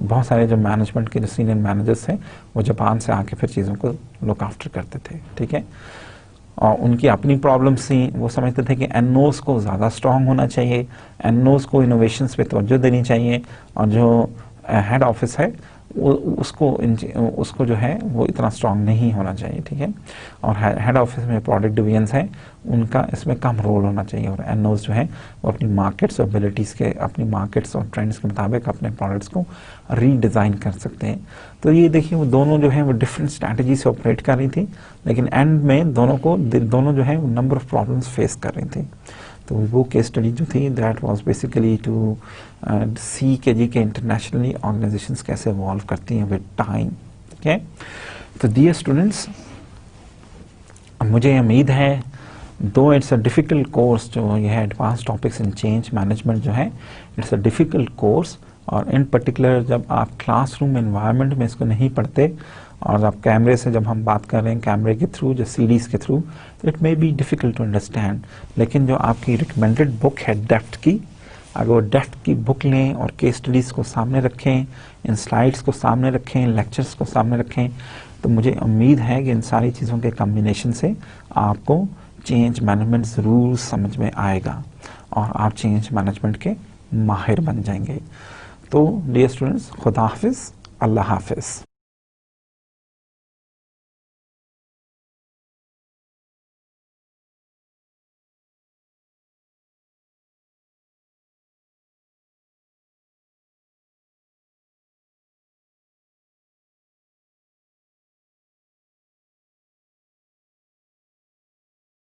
बहुत सारे जो मैनेजमेंट के जो सीनियर मैनेजर्स हैं वो जापान से आके फिर चीज़ों को लुक आफ्टर करते थे, ठीक है। और उनकी अपनी प्रॉब्लम्स थी, वो समझते थे कि एनओस को ज़्यादा स्ट्रॉन्ग होना चाहिए, एनओस को इनोवेशंस पे तवज्जो देनी चाहिए, और जो हेड ऑफिस है उसको जो है वो इतना स्ट्रॉन्ग नहीं होना चाहिए, ठीक है। और हेड ऑफिस में प्रोडक्ट डिवीजन्स हैं उनका इसमें कम रोल होना चाहिए, और एनओस जो है वो अपनी मार्केट्स और एबिलिटीज़ के, अपनी मार्केट्स और ट्रेंड्स के मुताबिक अपने प्रोडक्ट्स को रीडिज़ाइन कर सकते हैं। तो ये देखिए वो दोनों जो है वो डिफरेंट स्ट्रैटेजी से ऑपरेट कर रही थी, लेकिन एंड में दोनों जो है वो नंबर ऑफ प्रॉब्लम्स फेस कर रही थी। तो वो केस स्टडी जो थी दैट वाज बेसिकली टू सी के जी के इंटरनेशनली ऑर्गेनाइजेशंस कैसे इवॉल्व करती हैं विद टाइम, ठीक है। तो डियर स्टूडेंट्स, मुझे उम्मीद है दो इट्स अ डिफ़िकल्ट कोर्स, जो ये है advance topics in change management जो है, इट्स अ डिफ़िकल्ट कोर्स। और इन पर्टिकुलर जब आप क्लासरूम एनवायरनमेंट में इसको नहीं पढ़ते और आप कैमरे से, जब हम बात कर रहे हैं कैमरे के थ्रू, जो सीरीज़ के through, it may be difficult to understand. लेकिन जो आपकी रिकमेंडेड बुक है डेफ्ट की, अगर वो डेफ्ट की बुक लें और केस स्टडीज़ को सामने रखें, इन स्लाइड्स को सामने रखें, लेक्चर्स को सामने रखें, तो मुझे उम्मीद है कि इन सारी चीज़ों के कम्बिनेशन से आपको चेंज मैनेजमेंट ज़रूर समझ में आएगा और आप चेंज मैनेजमेंट के माहिर बन जाएंगे। तो डियर स्टूडेंट्स, खुदा हाफिज़, अल्लाह हाफिज़।